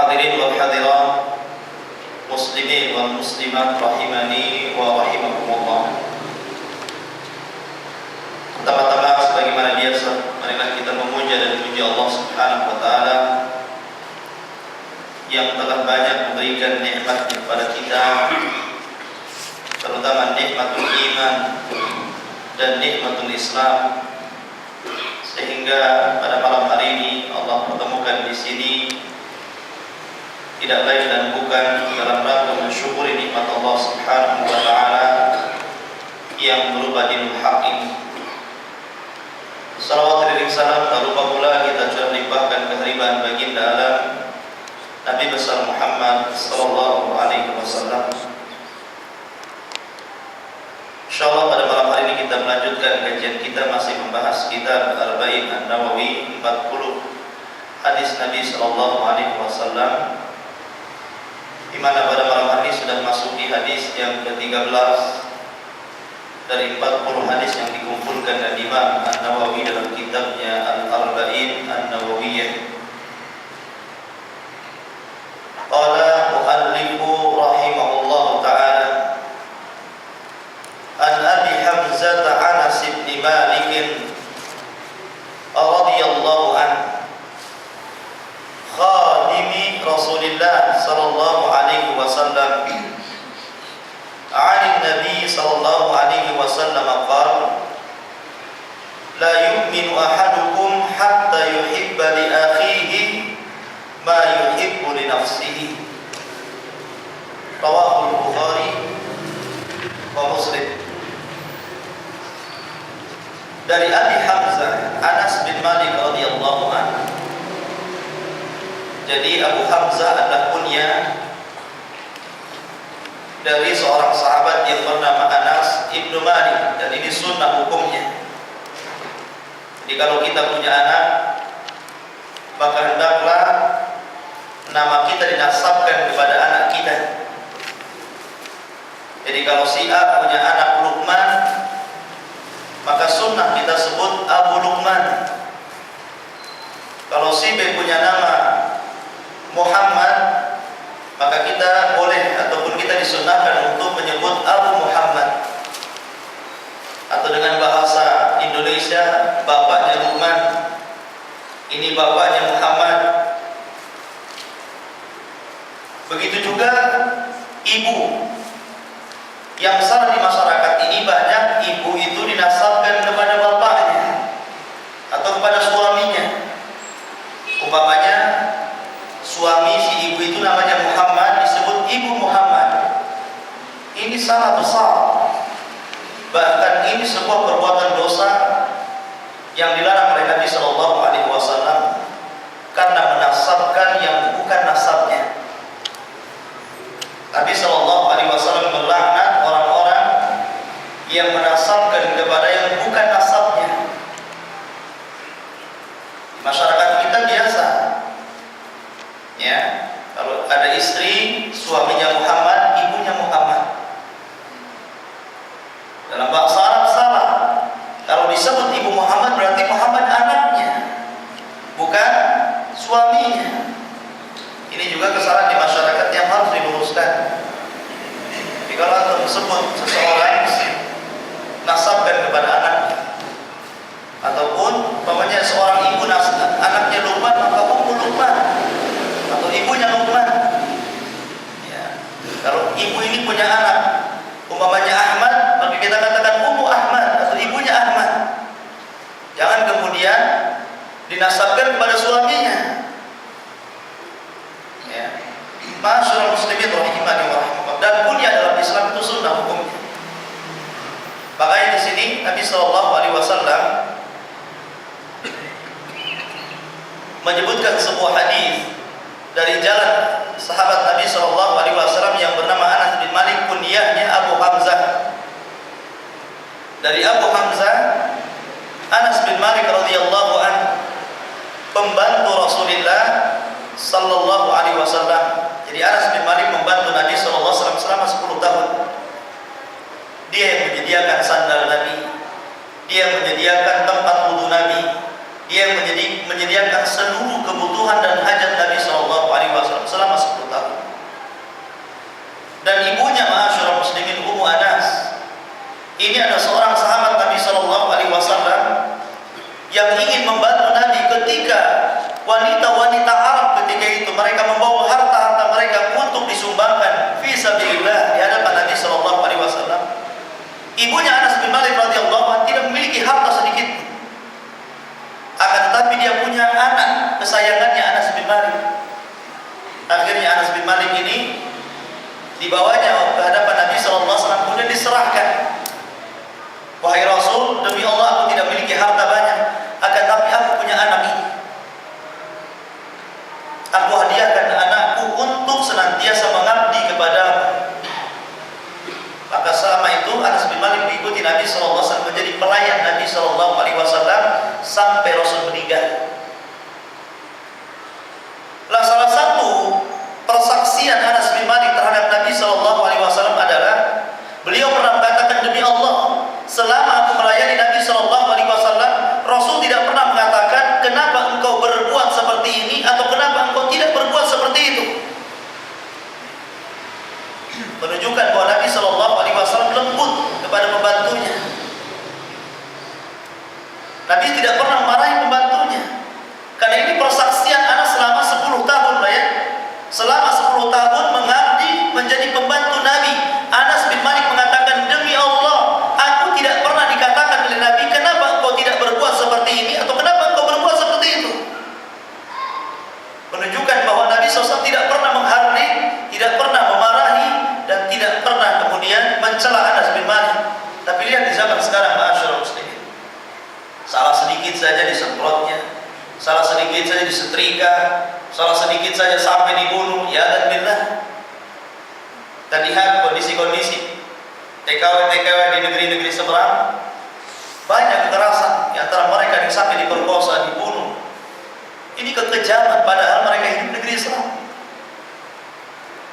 Hadirin wal hadirat, muslimin wal muslimat rahimani wa rahimakumullah. Pertama-tama sebagaimana biasa, marilah kita memuja dan memuji Allah Subhanahu wa taala yang telah banyak memberikan nikmat kepada kita, terutama nikmatul iman dan nikmatul Islam, sehingga pada malam hari ini Allah pertemukan di sini tidak lain dan bukan dalam rangka mensyukuri nikmat Allah Subhanahu wa taala yang berupa dinul haq ini. Salawat dan salam tak lupa pula kita curah limpahkan kehadiran baginda alam Nabi besar Muhammad sallallahu alaihi wasallam. Insyaallah pada malam hari ini kita melanjutkan kajian kita, masih membahas kitab Arba'in An-Nawawi, 40 hadis Nabi sallallahu alaihi wasallam, di mana pada malam hari ini sudah masuki hadis yang ke-13 dari 40 hadis yang dikumpulkan oleh Imam An-Nawawi dalam kitabnya Al-Arba'in An-Nawawiyah. Qala muallifu rahimahullahu ta'ala an Abi Hamzah Anas bin Malik radhiyallahu anhu khadimi Rasulillah sallallahu alaihi wasallam an Nabi sallallahu alaihi wasallam qala la yu'minu ahadukum hatta yuhibba li akhihi ma yuhibbu li nafsihi. Rawahul Bukhari wa Muslim. Dari Abi Hamzah Anas bin Malik radhiyallahu anhu. Jadi Abu Hamzah adalah kunyah dari seorang sahabat yang bernama Anas ibnu Malik, dan ini sunnah hukumnya. Jadi kalau kita punya anak, maka hendaklah nama kita dinasabkan kepada anak kita. Jadi kalau si A punya anak Luqman, maka sunnah kita sebut Abu Luqman. Kalau si B punya nama Muhammad, maka kita boleh ataupun kita disunnahkan untuk menyebut Abu Muhammad. Atau dengan bahasa Indonesia, bapaknya Luqman, ini bapaknya Muhammad. Begitu juga ibu. Yang salah di masyarakat ini, banyak ibu itu dinasabkan kepada bapaknya atau kepada suaminya. Umpamanya suami si ibu itu namanya Muhammad, disebut Ibu Muhammad. Ini salah besar. Bahkan ini sebuah perbuatan dosa yang dilarang oleh Nabi sallallahu alaihi wasallam, karena menasabkan yang bukan nasabnya. Nabi sallallahu alaihi wasallam melaknat orang-orang yang menasabkan kepada yang bukan nasabnya. Di masyarakat kita biasa, ya, kalau ada istri, suaminya Muhammad, ibunya Muhammad. Dalam bahasa Arab salah. Kalau disebut Ibu Muhammad berarti Muhammad anaknya, bukan suaminya. Ini juga kesalahan di masyarakat yang harus diluruskan. Jadi kalau anda sebut seseorang, nasabkan kepada anaknya, ataupun umpamanya seorang ibu anaknya Luqman, maka Ummu Luqman atau ibunya Luqman. Ya. Kalau ibu ini punya anak, umpamanya Ahmad, maka kita katakan Ummu Ahmad atau ibunya Ahmad. Jangan kemudian dinasabkan kepada suaminya. Ya. Masyaallah muslimin rahimani wa rahimakumullah. Dan kunyah dalam Islam itu sunnah hukumnya. Makanya di sini Nabi sallallahu alaihi wasallam menyebutkan sebuah hadis dari jalan sahabat Nabi sallallahu alaihi wasallam yang bernama Anas bin Malik, kunyahnya Abu Hamzah. Dari Abu Hamzah, Anas bin Malik radhiyallahu anhu, pembantu Rasulullah sallallahu alaihi wasallam. Jadi Anas bin Malik membantu Nabi sallallahu alaihi wasallam selama 10 tahun. Dia yang menyediakan sandal Nabi, dia yang menyediakan tempat wudu Nabi, dia yang menyediakan seluruh kebutuhan dan hajat Nabi sallallahu alaihi alaihi wasallam selama 10 tahun. Dan ibunya ma'asyiral muslimin Ummu Anas. Ini adalah seorang sahabat Nabi sallallahu alaihi wasallam yang ingin membantu Nabi ketika wanita-wanita Arab ketika itu mereka membawa harta-harta mereka untuk disumbangkan fi sabilillah di hadapan Nabi sallallahu alaihi wasallam. Ibunya Anas bin Malik radhiyallahu anhu tidak memiliki harta sedikit. Akan tetapi dia punya anak kesayangannya Anas bin Malik. Akhirnya Anas bin Malik ini dibawanya ke hadapan Nabi sallallahu alaihi wasallam kemudian diserahkan. Wahai Rasul, demi Allah aku tidak memiliki harta banyak, akan tapi aku punya anak ini. Aku hadiahkan anakku untuk senantiasa mengabdi kepadamu. Maka selama itu Anas bin Malik mengikuti Nabi sallallahu alaihi wasallam menjadi pelayan Nabi sallallahu alaihi wasallam sampai Rasul meninggal. Lah salah satu persaksian Anas bin Malik terhadap Nabi sallallahu alaihi wasallam adalah beliau pernah mengatakan, demi Allah, selama aku melayani Nabi sallallahu alaihi wasallam, Rasul tidak pernah mengatakan kenapa engkau berbuat seperti ini atau kenapa engkau tidak berbuat seperti itu. Menunjukkan bahwa Nabi sallallahu alaihi wasallam lembut kepada pembantunya. Nabi tidak pernah memarahi pembantunya. Karena ini persaksian Anas selama 10 tahun lah ya. Selama 10 tahun mengabdi menjadi pembantu Nabi. Anas bin Malik mengatakan, demi Allah, aku tidak pernah dikatakan oleh Nabi kenapa engkau tidak berbuat seperti ini atau kenapa engkau berbuat seperti itu. Menunjukkan bahwa Nabi SAW tidak pernah menghardik, tidak pernah memarahi, dan tidak pernah kemudian mencela Anas bin Malik. Tapi lihat di zaman sekarang, ma'asyiral muslimin, salah sedikit saja disemprotnya, salah sedikit saja disetrika, salah sedikit saja sampai dibunuh, ya dan billah. Dan lihat kondisi-kondisi TKW-TKW di negeri-negeri seberang, banyak kekerasan, di antara mereka yang sampai diperkosa, dibunuh. Ini kekejaman, padahal mereka hidup negeri Islam.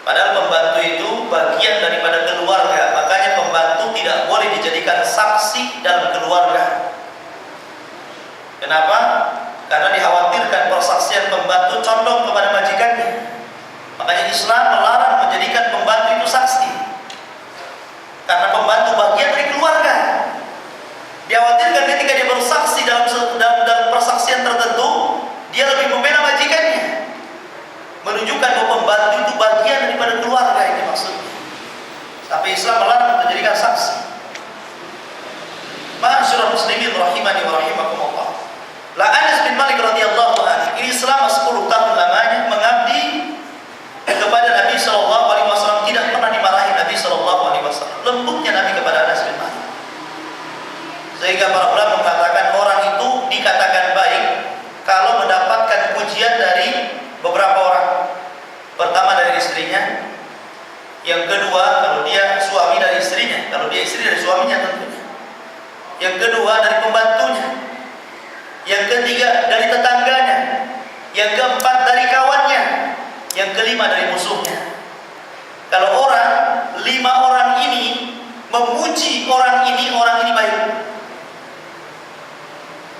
Padahal pembantu itu bagian daripada keluarga, makanya pembantu tidak boleh dijadikan saksi dalam keluarga. Kenapa? Karena dikhawatirkan persaksian pembantu condong kepada majikannya. Makanya Islam melarang menjadikan pembantu itu saksi. Karena pembantu bagian dari keluarga. Dikhawatirkan ketika dia bersaksi dalam persaksian tertentu, dia lebih membela majikannya. Menunjukkan bahwa pembantu itu bagian daripada keluarga, ini maksudnya. Tapi Islam melarang menjadikan saksi. Ma'asyiral muslimin rahimani wa rahimakumullah. La Anas bin Malik radhiyallahu anhu ini selama 10 tahun lamanya mengabdi kepada Nabi sallallahu alaihi wasallam, tidak pernah dimarahi Nabi sallallahu alaihi wasallam. Lembutnya Nabi kepada Anas bin Malik. Sehingga para ulama mengatakan orang itu dikatakan baik kalau mendapatkan pujian dari beberapa orang. Pertama dari istrinya, yang kedua kalau dia suami dari istrinya, kalau dia istri dari suaminya tentunya. Yang kedua dari pembantunya. Yang ketiga dari tetangganya. Yang keempat dari kawannya. Yang kelima dari musuhnya. Kalau 5 orang ini memuji orang ini baik.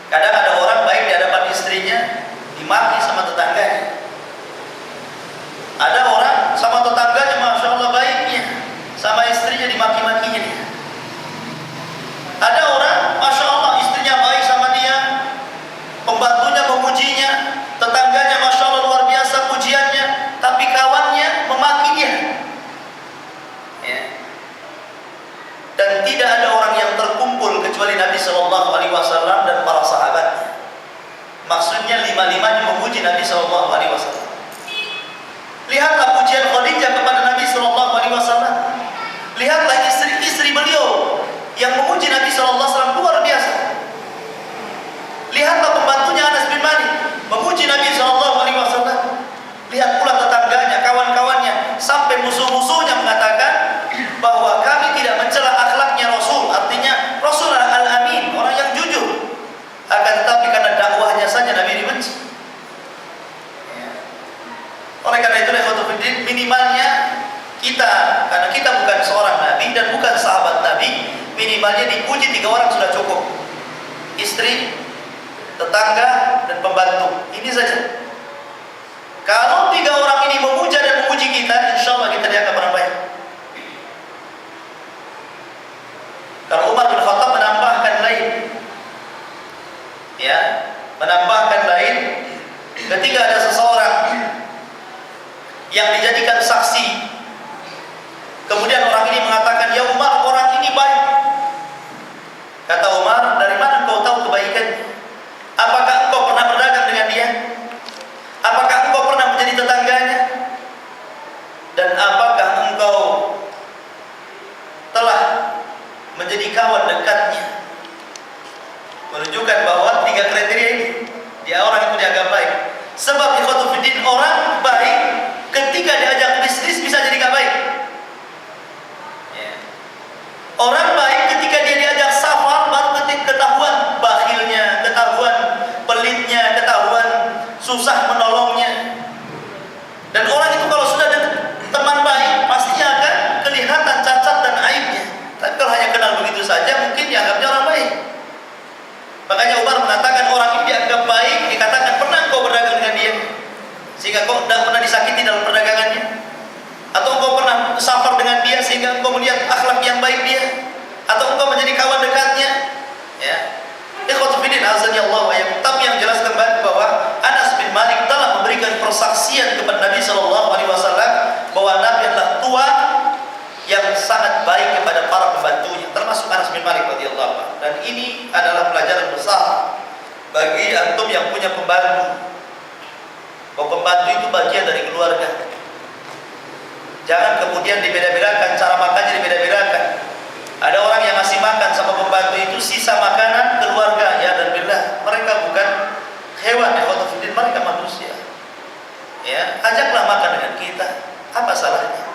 Kadang ada orang baik di hadapan istrinya, dimaki sama tetangganya. Ada orang sama tetangganya, masya Allah baiknya, sama istrinya dimaki-makinya dia. Ada orang, masya Allah istrinya baik sama dia, pembantunya memujinya, tetangganya masya Allah luar biasa pujiannya, tapi kawannya memaki dia. Ya. Dan tidak ada orang yang terkumpul kecuali Nabi Sallallahu Alaihi Wasallam dan para sahabatnya. Maksudnya 5-5-nya memuji Nabi Sallallahu Alaihi Wasallam. Lihatlah pujian Khadijah kepada Nabi Sallallahu Alaihi Wasallam. Lihatlah istri-istri beliau yang memuji Nabi Sallallahu Alaihi Wasallam luar biasa. Lihatlah pembantunya Anas bin Malik memuji Nabi Sallallahu Alaihi Wasallam. Lihat pula tetangganya, kawan-kawannya, sampai musuh-musuhnya mengatakan bahwa kami tidak mencela akhlaknya Rasul. Artinya Rasul adalah al-amin, orang yang jujur. Akan tetapi karena dakwahnya saja Nabi dibenci. Oleh karena itu minimalnya kita, karena kita bukan seorang Nabi dan bukan sahabat Nabi, minimalnya dipuji 3 orang sudah cukup. Istri, tetangga, dan pembantu. Ini saja. Kalau 3 orang ini memuji kita, insya Allah kita dianggap orang baik. Kalau Umar bin Khattab menambahkan lain, ya, menambahkan lain, ketika ada seseorang yang dijadikan saksi, kemudian orang ini mengatakan, ya Umar, orang ini baik. Kata Umar, dari mana engkau tahu kebaikan? Apakah engkau pernah berdagang dengan dia? Apakah engkau pernah menjadi tetangganya? Dan apakah engkau telah menjadi kawan dekatnya? Menunjukkan bahwa 3 kriteria ini, dia orang itu dianggap baik. Sebab ikhwatu fiddin, orang baik ketika diajak bisnis bisa jadi gak baik. Ya. Orang baik ketika dia diajak safar baru ketahuan bakhilnya, ketahuan pelitnya, ketahuan susah menolongnya. Dan orang itu kalau sudah ada teman baik pasti akan kelihatan cacat dan aibnya. Tapi kalau hanya kenal begitu saja mungkin dianggapnya orang baik. Makanya Umar mengatakan orang ini dianggap baik, dikatakan pernah kau berdagang dengan dia sehingga kau tidak pernah disakiti dalam perdagangannya, atau engkau pernah safar dengan dia sehingga engkau melihat akhlak yang baik dia, atau engkau menjadi kawan dekatnya. Ya, ikhwatu fiddin azani Allah wa iyyakum. Tapi yang jelas kembali bahwa Anas bin Malik telah memberikan persaksian kepada Nabi sallallahu alaihi wasallam bahwa Nabi adalah tuan yang sangat baik kepada para pembantunya, termasuk Anas bin Malik radhiyallahu anhu. Dan ini adalah pelajaran besar bagi antum yang punya pembantu. Bahwa pembantu itu bagian dari keluarga. Jangan kemudian dibeda-bedakan, cara makannya dibeda-bedakan. Ada orang yang ngasih makan sama pembantu itu sisa makanan keluarga, ya dan billah, mereka bukan hewan, ya khotofidin, mereka manusia. Ya, ajaklah makan dengan kita, apa salahnya?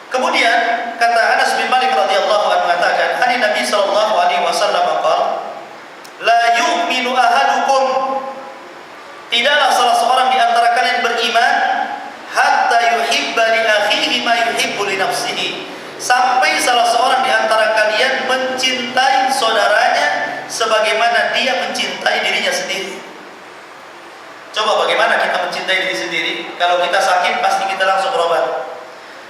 Kemudian kata Anas bin Malik radhiyallahu anhu mengatakan, hadis Nabi sallallahu alaihi wasallam qala, la yu'minu ahadukum, tidaklah salah seorang di antara kalian beriman hatta yuhibba li akhihi ma yuhibbu li nafsihi, sampai salah seorang di antara kalian mencintai saudaranya sebagaimana dia mencintai dirinya sendiri. Coba bagaimana kita mencintai diri sendiri? Kalau kita sakit pasti kita langsung berobat.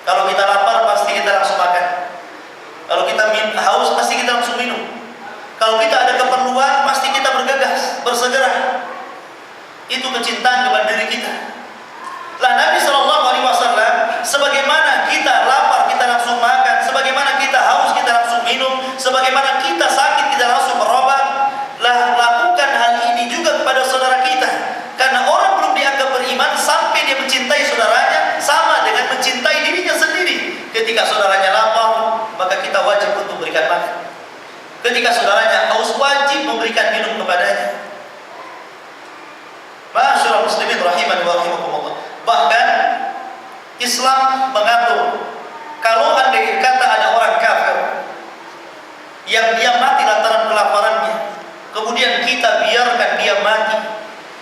Kalau kita lapar pasti kita langsung makan. Kalau kita haus pasti kita langsung minum. Kalau kita ada keperluan pasti kita bergegas, bersegera. Itu kecintaan kepada diri kita. Lah Nabi sallallahu alaihi wasallam, sebagaimana kita lapar kita langsung makan, sebagaimana kita haus kita langsung minum, sebagaimana kita sakit kita langsung berobat, lah lakukan hal ini juga kepada saudara kita. Karena orang belum dianggap beriman sampai dia mencintai saudaranya sama dengan mencintai dirinya sendiri. Ketika saudaranya lapar, maka kita wajib untuk memberikan makan. Ketika saudaranya haus, wajib memberikan minum kepadanya. Ma'asyiral muslimin rahimani wa rahimakumullah. Bahkan Islam mengatur, kalau andai kata ada orang kafir yang dia mati lantaran kelaparannya, kemudian kita biarkan dia mati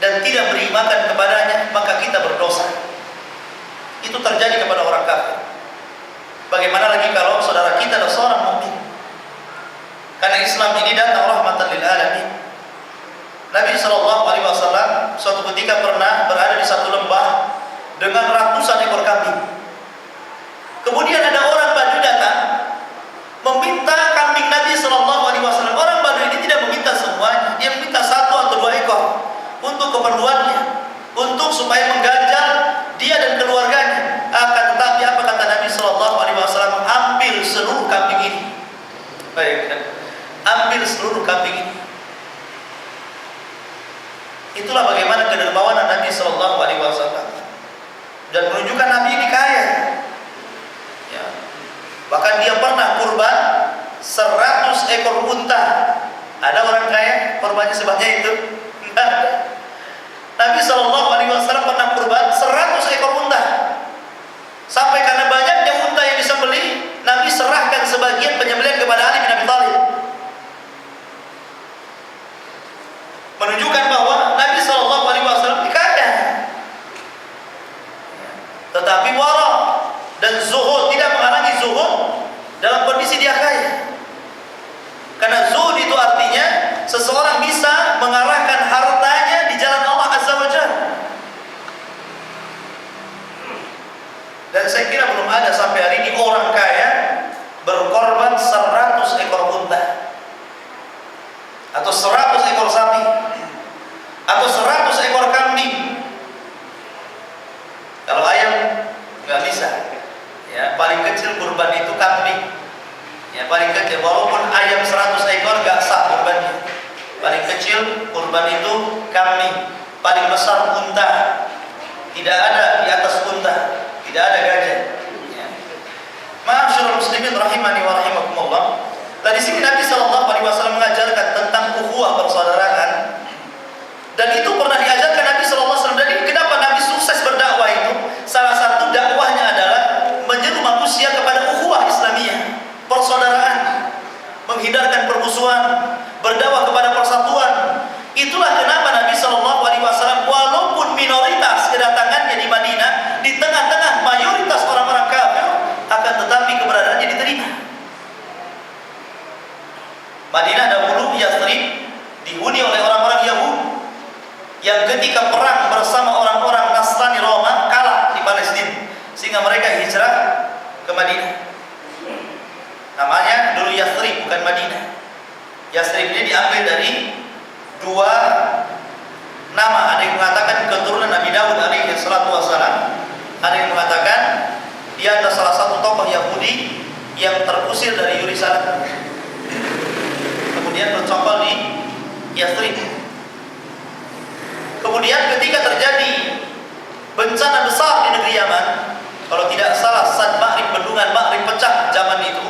dan tidak beri makan kepadanya, maka kita berdosa. Itu terjadi kepada orang kafir. Bagaimana lagi kalau saudara kita adalah seorang mukmin? Karena Islam ini datang rahmatan lil alamin. Nabi sallallahu alaihi wasallam suatu ketika pernah berada di satu lembah dengan ratusan ekor kambing. Kemudian ada orang Badui datang meminta kambing Nabi sallallahu alaihi wasallam. Orang Badui ini tidak meminta semuanya, dia meminta 1 atau 2 ekor untuk keperluannya, untuk supaya mengganjal dia dan keluarganya. Akan tetapi apa kata Nabi sallallahu alaihi wasallam? Ambil seluruh kambing ini. Baik, ambil seluruh kambing ini. Itulah bagaimana kedermawanan Nabi sallallahu alaihi wasallam. Dan menunjukkan Nabi ini kaya. Ya. Bahkan dia pernah kurban 100 ekor unta. Ada orang kaya kurbannya sebanyak itu? Nabi sallallahu alaihi wasallam pernah kurban 100 ekor unta. Sampai karena banyaknya unta yang disembelih, Nabi serahkan sebagian penyembelihan kepada Ali bin Abi Thalib. Menunjukkan bahwa Nabi sallallahu alaihi wasallam kaya. Tetapi wara dan zuhud tidak menghalangi zuhud dalam kondisi dia kaya. Karena zuhud itu artinya seseorang bisa mengarahkan hartanya di jalan Allah Azza wa Jalla. atau 100 ekor sapi, atau 100 ekor kambing. Kalau ayam nggak bisa, ya paling kecil kurban itu kambing, ya paling kecil. Walaupun ayam 100 ekor nggak sah kurbannya, paling kecil kurban itu kambing, paling besar unta, tidak ada di atas unta, tidak ada gajah. Ya. Ma'asyiral muslimin rahimani wa rahimakumullah. Tadi sini Nabi SAW mengajarkan tentang ukhuwah persaudaraan, dan itu pernah diajarkan Nabi SAW. Jadi kenapa Nabi sukses berdakwah itu? Salah satu dakwahnya adalah menyeru manusia kepada ukhuwah Islamiyah, persaudaraan, menghindarkan permusuhan, berdakwah kepada persatuan. Itulah kenapa Nabi SAW walaupun minoritas kedatangannya di Madinah, di tengah-tengah mayoritas orang-orang kafir, akan tetapi keberadaannya diterima. Madinah dahulu Yathrib dihuni oleh orang-orang Yahudi yang ketika perang bersama orang-orang Nasrani Roma kalah di Palestina, sehingga mereka hijrah ke Madinah. Namanya dulu Yathrib, bukan Madinah. Yathrib ini diambil dari dua nama. Ada yang mengatakan keturunan Nabi Daud alaihi salatu wassalam, ada yang mengatakan dia adalah salah satu tokoh Yahudi yang terusir dari Yerusalem, kemudian bercokol di Yathrib. Kemudian ketika terjadi bencana besar di negeri Yaman, kalau tidak salah Sad Ma'rib, bendungan Ma'rib pecah zaman itu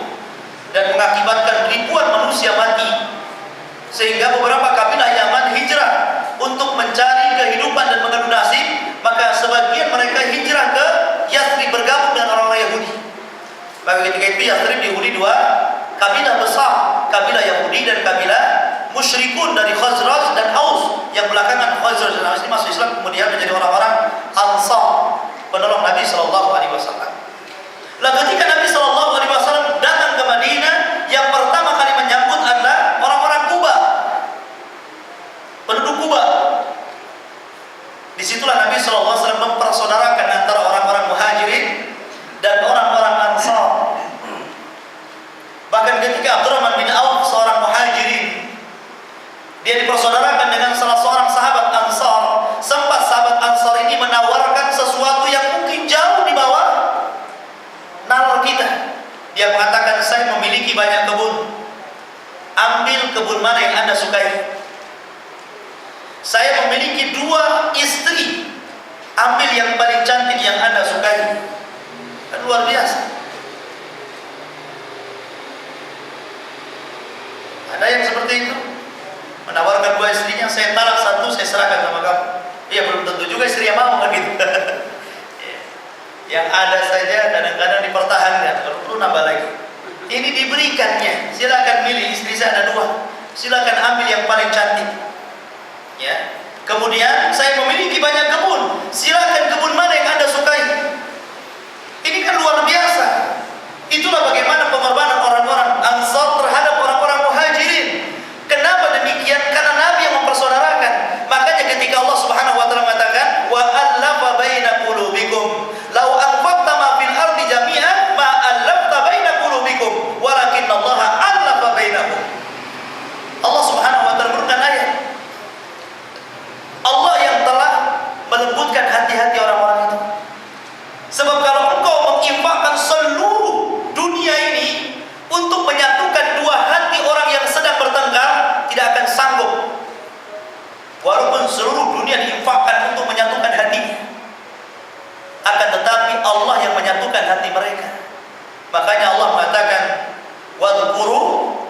dan mengakibatkan ribuan manusia mati, sehingga beberapa kabilah Yaman hijrah untuk mencari kehidupan dan mengadu nasib. Maka sebagian mereka hijrah ke Yathrib, bergabung dengan orang-orang Yahudi. Maka ketika itu Yathrib dihuni dua kabilah besar, kabilah Yahudi dan kabilah musyrikun dari Khazraj dan Aus, yang belakangan Khazraj dan Aus ini masuk Islam, kemudian menjadi orang-orang Ansar, penolong Nabi SAW. Lah ketika Nabi SAW datang ke Madinah, yang pertama kali menyambut adalah orang-orang Kuba, penduduk Kuba. Disitulah Nabi SAW mempersaudarakan antara orang-orang Muhajirin dan orang-orang Ansar. Bahkan ketika Abdurrahman bin Auf, seorang Muhajirin, dia dipersaudarakan dengan salah seorang sahabat Ansar. Sempat sahabat Ansar ini menawarkan sesuatu yang mungkin jauh di bawah nalar kita. Dia mengatakan, saya memiliki banyak kebun, ambil kebun mana yang Anda sukai. Saya memiliki 2 istri, ambil yang paling cantik yang Anda sukai. Kan luar biasa. Ada yang seperti itu, menawarkan 2 istrinya, saya talak 1, saya serahkan sama kamu. Iya, belum tentu juga istri yang mau kan gitu. Yang ada saja kadang-kadang dipertahankan, kalau perlu nambah lagi. Ini diberikannya, silakan milih, istri saya ada 2, silakan ambil yang paling cantik. Ya. Kemudian saya memiliki banyak kebun, silakan kebun mana yang Anda sukai. Ini kan luar biasa. Itulah bagaimana pengorbanan orang-orang Ansar terhadap orang-orang Muhajirin. Kenapa demikian? Karena Nabi yang mempersaudarakan. Makanya ketika Allah Subhanahu wa taala mengatakan, wa allafa baina qulubikum, law anfaqta ma fil ardi jami'an ma allafta baina qulubikum, walakinnallaha allafa bainahum. Allah Subhanahu wa taala berfirman ayat, Allah yang telah melembutkan hati-hati orang-orang itu. Sebab kalau engkau menginfakkan seluruh dunia ini untuk menyatukan 2 hati orang yang sedang bertengkar, tidak akan sanggup. Walaupun seluruh dunia diinfakkan untuk menyatukan hatinya, akan tetapi Allah yang menyatukan hati mereka. Makanya Allah mengatakan, wadhkuru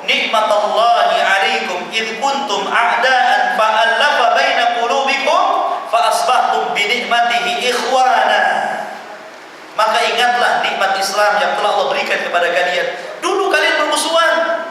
nikmatallahi alaikum id kuntum a'daan fa'allafa baina qulubikum fa asbahtum bi ni'matihi ikhwana. Maka ingatlah nikmat Islam yang telah Allah berikan kepada kalian. Dulu kalian bermusuhan.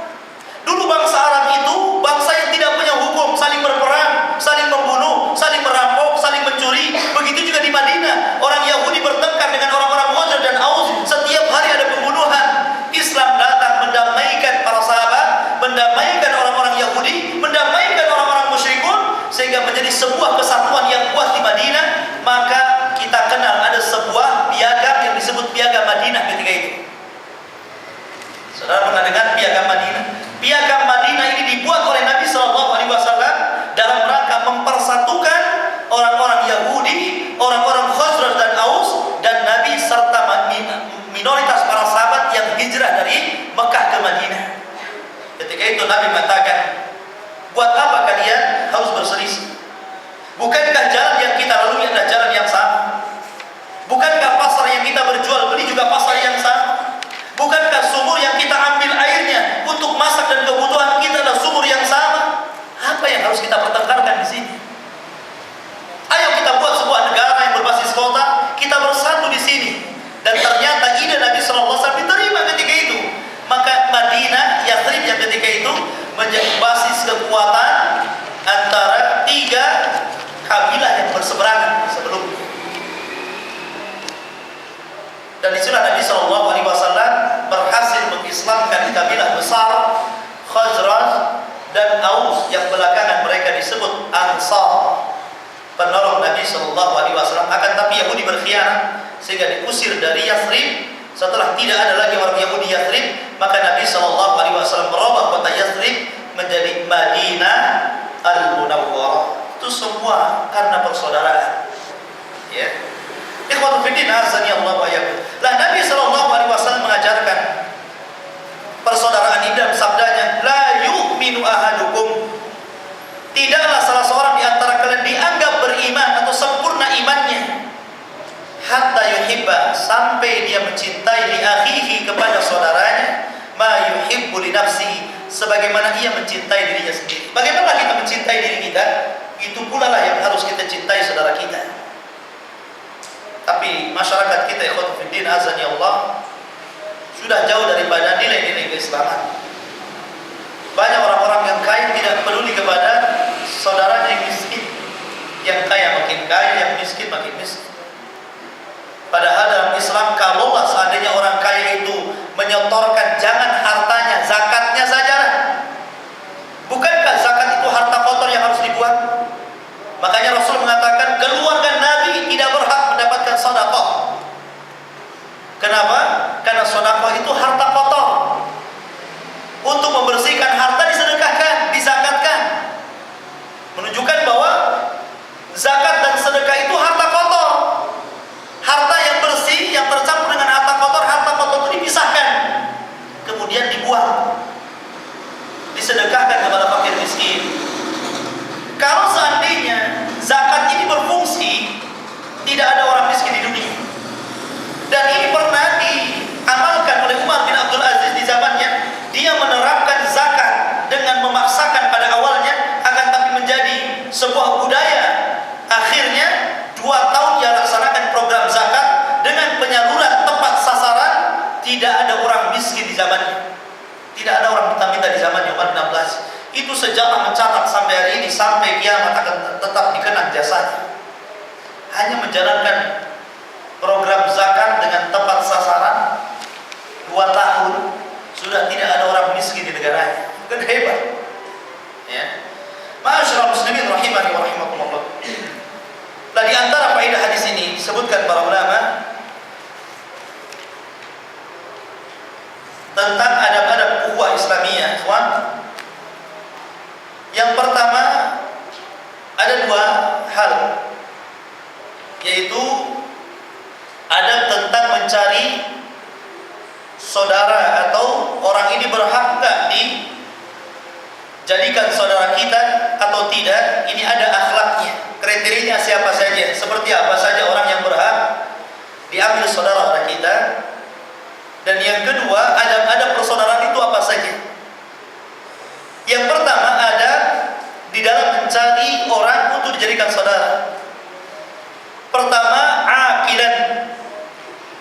Dulu bangsa Arab itu bangsa yang tidak punya hukum, saling berperang, saling membunuh, saling merampok, saling mencuri. Begitu juga di Madinah, orang Yahudi bertengkar dengan orang-orang Khazraj dan Aus. Setiap hari ada pembunuhan. Islam datang mendamaikan para sahabat, mendamaikan orang-orang Yahudi, mendamaikan orang-orang musyrikun, sehingga menjadi sebuah kesatuan yang kuat di Madinah. Maka kita kenal ada sebuah piagam yang disebut piagam Madinah ketika itu. Saudara pernah dengar piagam Madinah? Piagam Madinah ini dibuat oleh Nabi SAW Nabi mengatakan, buat apa kalian harus berselisih? Bukankah jalan yang kita lalui adalah jalan yang sama? Bukankah pasar yang kita berjual beli juga pasar yang sama? Bukankah sumur yang kita ambil airnya untuk masak dan kebutuhan kita adalah sumur yang sama? Apa yang harus kita pertengkarkan di sini? Ayo kita buat sebuah negara yang berbasis kota, kita bersatu di sini. Dan ternyata ide Nabi SAW diterima ketika itu. Maka Madinah, Yathrib yang ketika itu menjadi basis kekuatan antara 3 kabilah yang berseberangan sebelumnya. Dan disitulah Nabi SAW berhasil mengislamkan kabilah besar Khazraj dan Aus yang belakangan mereka disebut Ansar, penolong Nabi SAW. Akan tapi Yahudi berkhianat sehingga diusir dari Yathrib. Setelah tidak ada lagi orang Yahudi Yathrib, maka Nabi SAW merubah kota Yathrib menjadi Madinah Al-Munawwarah. Itu semua karena persaudaraan. Ya. Ikhwatul fiddin azani Allah wa iyyakum. Lah Nabi SAW mengajarkan persaudaraan ini dalam sabdanya, la yu'minu ahadukum. Tidaklah salah seorang di antara kalian dianggap beriman atau sempurna imannya hatta yuhibba, sampai dia mencintai li akhihi, kepada saudaranya, ma yuhibbu li nafsihi, sebagaimana ia mencintai dirinya sendiri. Bagaimana kita mencintai diri kita, itu pula lah yang harus kita cintai saudara kita. Tapi masyarakat kita, ikhwatul fiddin azani Allah, sudah jauh daripada nilai-nilai keislaman. Banyak orang-orang yang kaya tidak peduli kepada saudaranya yang miskin. Yang kaya makin kaya, yang miskin makin miskin. Padahal dalam Islam, kalaulah seandainya orang kaya itu menyetorkan jangan hartanya, zakatnya saja. Bukankah zakat itu harta kotor yang harus dibuang? Makanya Rasul mengatakan keluarga Nabi tidak berhak mendapatkan sedekah. Kenapa? Karena sedekah itu harta kotor. Untuk membersihkan harta disedekahkan, dizakatkan. Menunjukkan bahwa zakat dan sedekah itu harta kotor. Harta yang bersih, yang tercampur dengan harta kotor itu dipisahkan, kemudian dibuang, disedekahkan kepada fakir miskin. Kalau seandainya zakat ini berfungsi, tidak ada orang miskin di dunia. Dan ini pernah diamalkan oleh Umar bin Abdul Aziz di zamannya. Dia menerapkan zakat dengan memaksakan pada awalnya, akan tapi menjadi sebuah budaya. Akhirnya 2 tahun dia laksanakan program zakat dengan penyaluran tepat sasaran. Tidak ada orang miskin di zamannya. Tidak ada orang minta-minta di zamannya Umar bin Abdul Aziz. Itu sejarah mencatat sampai hari ini, sampai kiamat akan tetap dikenang jasanya. Hanya menjalankan program zakat dengan tepat sasaran 2 tahun, sudah tidak ada orang miskin di negaranya. Bukan hebat? Ya. Ma'asyiral muslimin rahimani wa rahimakumullah. Nah, di antara faedah hadis ini disebutkan para ulama tentang adab-adab ukhuwah Islamiyah, ikhwan. Yang pertama, ada 2 hal, yaitu adab tentang mencari saudara atau orang ini berhak enggak dijadikan saudara kita atau tidak. Ini ada akhlaknya, kriterianya siapa saja, seperti apa saja orang yang berhak diambil saudara kita. Dan yang kedua, adab-adab persaudaraan itu apa saja. Yang pertama, ada di dalam mencari orang untuk dijadikan saudara. Pertama, aqilan,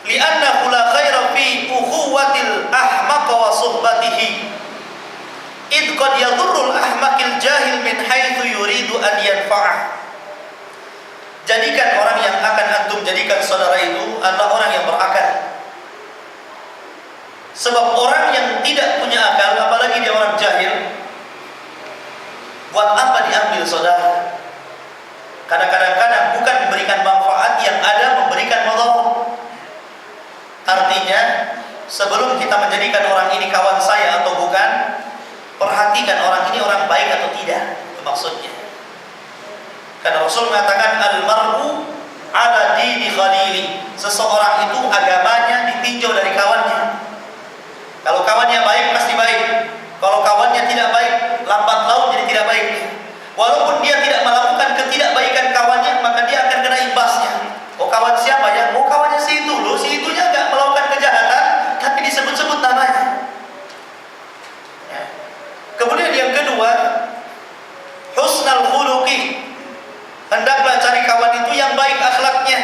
li'annahu la khaira fi ukhuwatil ahmaq wa suhbatihi, id qad yadurrul ahmaqil jahil min haitsu yuridu an yanfa'ah. Jadikan orang yang akan antum jadikan saudara itu adalah orang yang berakal. Sebab orang yang tidak punya akal, apalagi dia orang jahil, buat apa diambil saudara? Karena kadang-kadang bukan memberikan manfaat, yang ada memberikan mudarat. Artinya, sebelum kita menjadikan orang ini kawan saya atau bukan, perhatikan orang ini orang baik atau tidak. Itu maksudnya. Karena Rasul mengatakan al-mar'u ala dini khalili. Seseorang itu agamanya ditinjau dari kawannya. Kalau kawannya baik pasti baik. Kalau kawannya tidak baik Walaupun dia tidak melakukan ketidakbaikan kawannya, maka dia akan kena imbasnya. Oh, kawan siapa ya? Oh, kawannya si itu loh. Si itunya enggak melakukan kejahatan, tapi disebut-sebut namanya. Ya. Kemudian yang kedua, husnul khuluqi. Hendaklah cari kawan itu yang baik akhlaknya.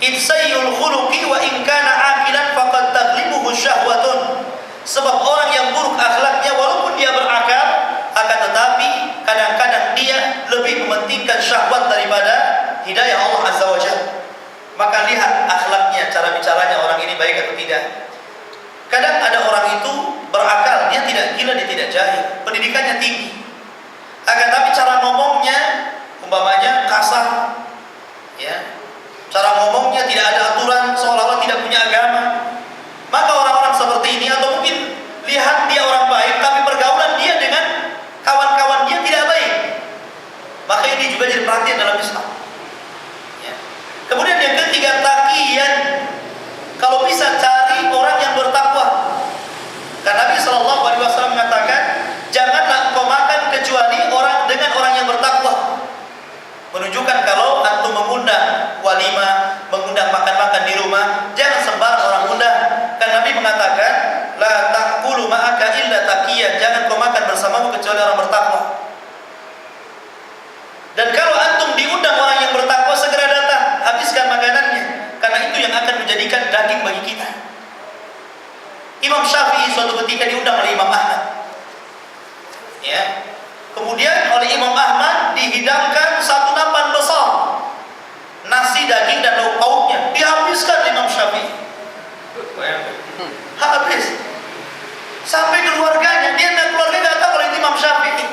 Idsayyul khuluqi wa in kana aqilan faqad taghlibuhu syahwatun. Sebab orang yang buruk akhlaknya walaupun dia berakal, akan tetapi kadang-kadang dia lebih mementingkan syahwat daripada hidayah Allah Azza wa Jalla. Maka lihat akhlaknya, cara bicaranya orang ini baik atau tidak. Kadang ada orang itu berakal, dia tidak gila, dia tidak jahil, pendidikannya tinggi. Akan tapi cara ngomongnya umpamanya kasar, ya. Cara ngomongnya tidak ada aturan, seolah-olah tidak punya agama. Maka orang-orang seperti ini, atau mungkin lihat dia orang baik, tapi pergaulan dia dengan kawan-kawan dia tidak baik, maka ini juga jadi perhatian dalam Islam. Ya. Kemudian yang ketiga, taqiyan. Kalau bisa cari orang yang bertakwa. Karena Nabi SAW mengatakan, janganlah kau makan kecuali dengan orang yang bertakwa. Menunjukkan kalau antum mengundang walimah, mengundang makan-makan di rumah, jangan sembarang orang undang. Kan Nabi mengatakan, la ta'kulu ma'aka illa taqiyan. Jangan kau makan bersamamu kecuali orang bertakwa. Dan kalau antum diundang orang yang bertakwa, segera datang, habiskan makanannya, karena itu yang akan menjadikan daging bagi kita. Imam Syafi'i suatu ketika diundang oleh Imam Ahmad. Ya. Kemudian oleh Imam Ahmad dihidangkan satu nampan besar, nasi, daging dan lauk pauknya, dihabiskan Imam Syafi'i. Habis. Sampai keluarganya, dia dan keluarga datang oleh Imam Syafi'i.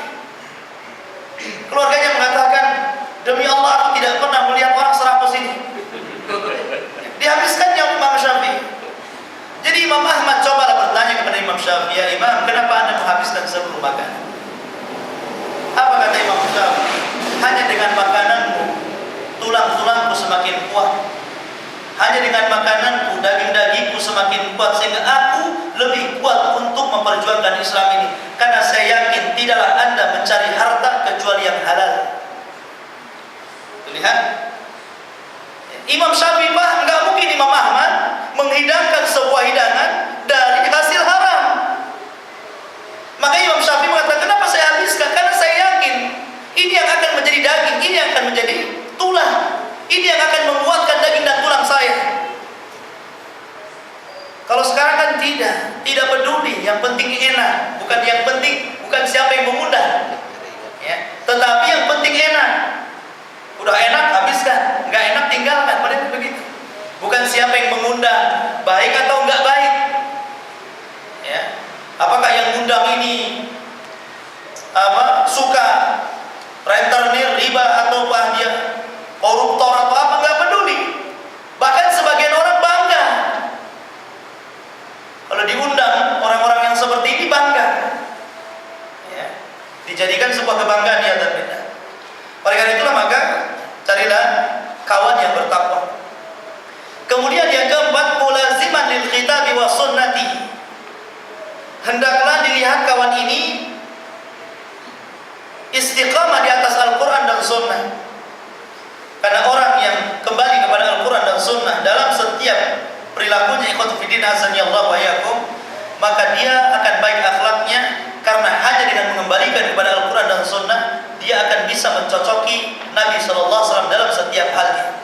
Keluarganya mengatakan, demi Allah aku tidak pernah melihat orang serakus ini. Dihabiskannya Imam Syafi'i. Jadi Imam Ahmad cobalah bertanya kepada Imam Syafi'i, ya Imam, kenapa anda menghabiskan sebelum makan? Apa kata Imam Syafi'i? Hanya dengan makananmu tulang-tulangku semakin kuat. Hanya dengan makananku daging-dagingku semakin kuat, sehingga aku lebih kuat untuk memperjuangkan Islam ini. Karena saya yakin tidaklah anda mencari harta kecuali yang halal. Lihat, Imam Syafi'i paham, nggak mungkin Imam Ahmad menghidangkan sebuah hidangan dari hasil haram. Maka Imam Syafi'i mengatakan, kenapa saya habiskan? Karena saya yakin ini yang akan menjadi daging, ini yang akan menjadi tulang, ini yang akan menguatkan daging dan tulang saya. Kalau sekarang kan tidak peduli, yang penting enak, bukan yang penting, bukan siapa yang mengundang, ya, tetapi yang penting enak. Udah enak habiskan, nggak enak tinggalkan, padahal begitu. Bukan siapa yang mengundang, baik atau enggak baik, ya. Apakah yang undang ini suka rentenir, riba, atau dia koruptor atau apa, nggak peduli. Bahkan sebagian orang bangga kalau diundang orang-orang yang seperti ini, bangga, ya. Dijadikan sebuah kebanggaan di atas kita. Oleh karena itulah maka carilah kawan yang bertakwa. Kemudian yang keempat, mulaziman lil khitabi wa sunnati. Hendaklah dilihat kawan ini istiqamah di atas Al-Quran dan Sunnah. Karena orang yang kembali kepada Al-Quran dan Sunnah dalam setiap perilakunya, ikhwatu fiddin azani Allah wa iyyakum, maka dia akan baik akhlaknya. Karena hanya dengan mengembalikan kepada Al-Quran dan Sunnah, dia akan bisa mencocoki Nabi SAW dalam setiap halnya.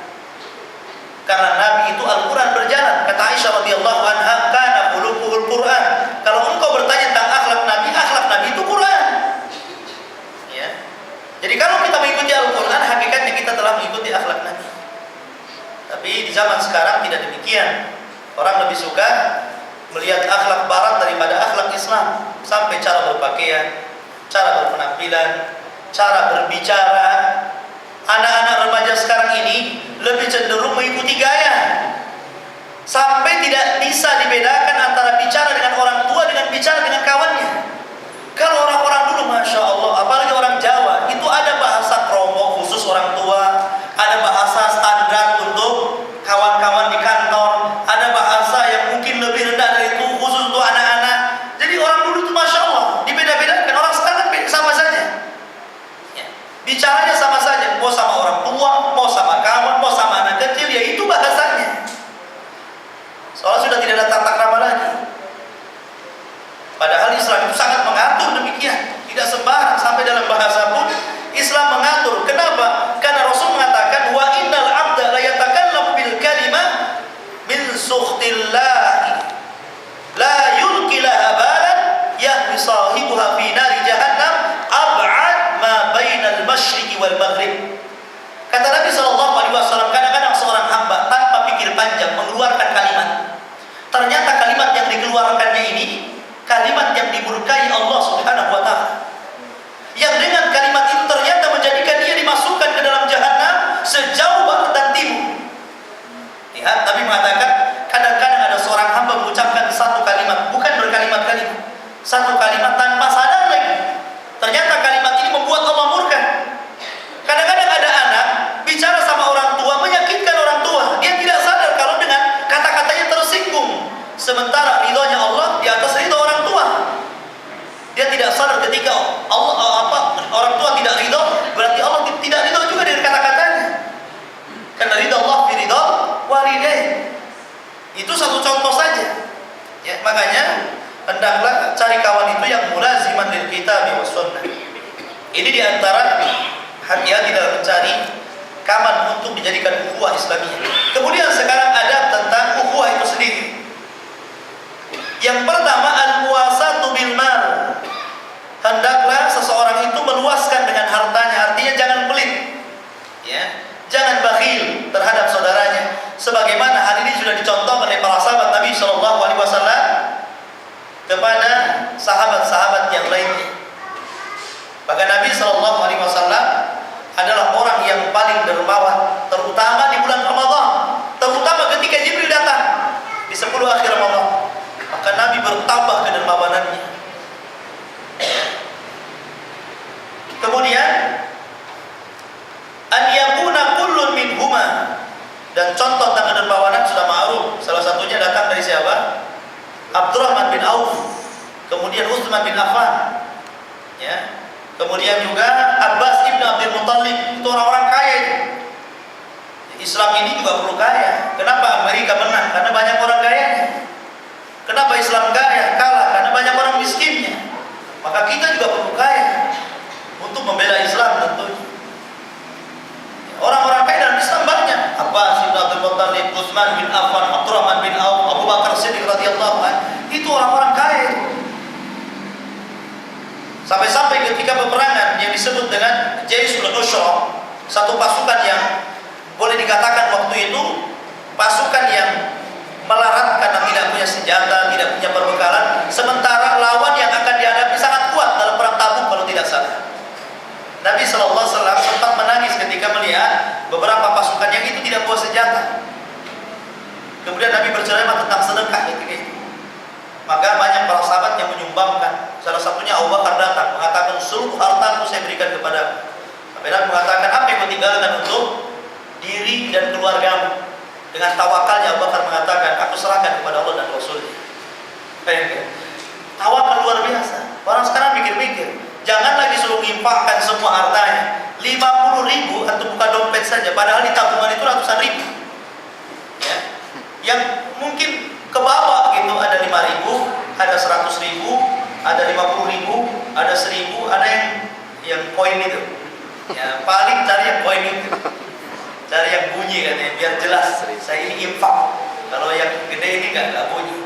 Karena Nabi itu Al-Quran berjalan. Kata Aisyah radhiyallahu anha, kana khuluquhul Quran. Kalau engkau bertanya tentang akhlak Nabi itu Quran. Ya. Jadi kalau kita mengikuti Al-Quran, hakikatnya kita telah mengikuti akhlak Nabi. Tapi di zaman sekarang tidak demikian. Orang lebih suka melihat akhlak barat daripada akhlak Islam. Sampai cara berpakaian, cara berpenampilan, cara berbicara. Anak-anak remaja sekarang ini lebih cenderung mengikuti gaya, sampai tidak bisa dibedakan antara bicara dengan orang tua dengan bicara dengan kawannya. Kalau orang-orang dulu, Masya Allah, apalagi orang Jawa, itu ada bahasa kromo khusus orang tua, ada bahasa standar untuk kawan-kawan di kantor, ada bahasa yang mungkin lebih rendah dari itu khusus untuk anak-anak. Jadi orang dulu itu Masya Allah dibeda-bedakan. Orang sekarang sama saja. makanya hendaklah cari kawan itu yang mulaziman lil kitab was sunnah. Ini diantara hati-hati dalam mencari kawan untuk dijadikan ukhuwah Islamiyah. Kemudian sekarang ada tentang ukhuwah itu sendiri. Yang pertama, al-muwasatu bil mal. Hendaklah seseorang itu meluaskan dengan hartanya, artinya jangan pelit. Ya, jangan bakhil terhadap saudaranya. Sebagaimana hal ini sudah dicontoh oleh para sahabat Nabi sallallahu alaihi wasallam kepada sahabat-sahabat yang lainnya. Bahkan Nabi sallallahu alaihi wasallam adalah orang yang paling dermawan, terutama di bulan Ramadan, terutama ketika Jibril datang di 10 akhir Ramadan. Maka Nabi bertambah kedermawanannya. Kemudian an yakuna kullun minhuma, dan contoh tentang kedermawanan sudah ma'ruf. Salah satunya datang dari siapa? Abdurrahman bin Auf, kemudian Utsman bin Affan, ya. Kemudian juga Abbas ibn Abdul Muttalib, itu orang-orang kaya itu. Islam ini juga perlu kaya. Kenapa Amerika menang? Karena banyak orang kayanya. Kenapa Islam kaya? Kalah karena banyak orang miskinnya. Maka kita juga perlu kaya untuk membela Islam tentunya. Orang-orang kaya dalam Islam banyak. Abbas bin Abdul Muttalib, Utsman bin Affan, Abdurrahman bin Auf, Abu Bakar Siddiq radhiyallahu anhu. Itu orang-orang kaya itu. Sampai-sampai ketika peperangan yang disebut dengan Jaisul Nusra, satu pasukan yang boleh dikatakan waktu itu pasukan yang melarat karena tidak punya senjata, tidak punya perbekalan, sementara lawan yang akan dihadapi sangat kuat dalam perang Tabuk kalau tidak salah. Nabi sallallahu alaihi wasallam sempat menangis ketika melihat beberapa pasukan yang itu tidak bawa senjata. Kemudian Nabi berceramah tentang sedekah ketika itu. Maka banyak para sahabat yang menyumbangkan. Salah satunya Abu Bakar datang mengatakan, seluruh hartaku saya berikan kepadamu. Nabi mengatakan, apa yang kau tinggalkan untuk diri dan keluargamu? Dengan tawakalnya Abu Bakar mengatakan, aku serahkan kepada Allah dan Rasulnya. Tawakal luar biasa. Orang sekarang mikir-mikir, jangan lagi suruh ngimpakkan semua hartanya. 50.000 atau buka dompet saja, padahal di tabungan itu ratusan ribu. Ya. Yang mungkin ke bawah gitu, ada 5.000, ada 100.000, ada 50.000, ada 1.000, ada yang koin itu. Ya, paling cari yang koin itu. Cari yang bunyi katanya, biar jelas saya ini infak. Kalau yang gede ini nggak bunyi.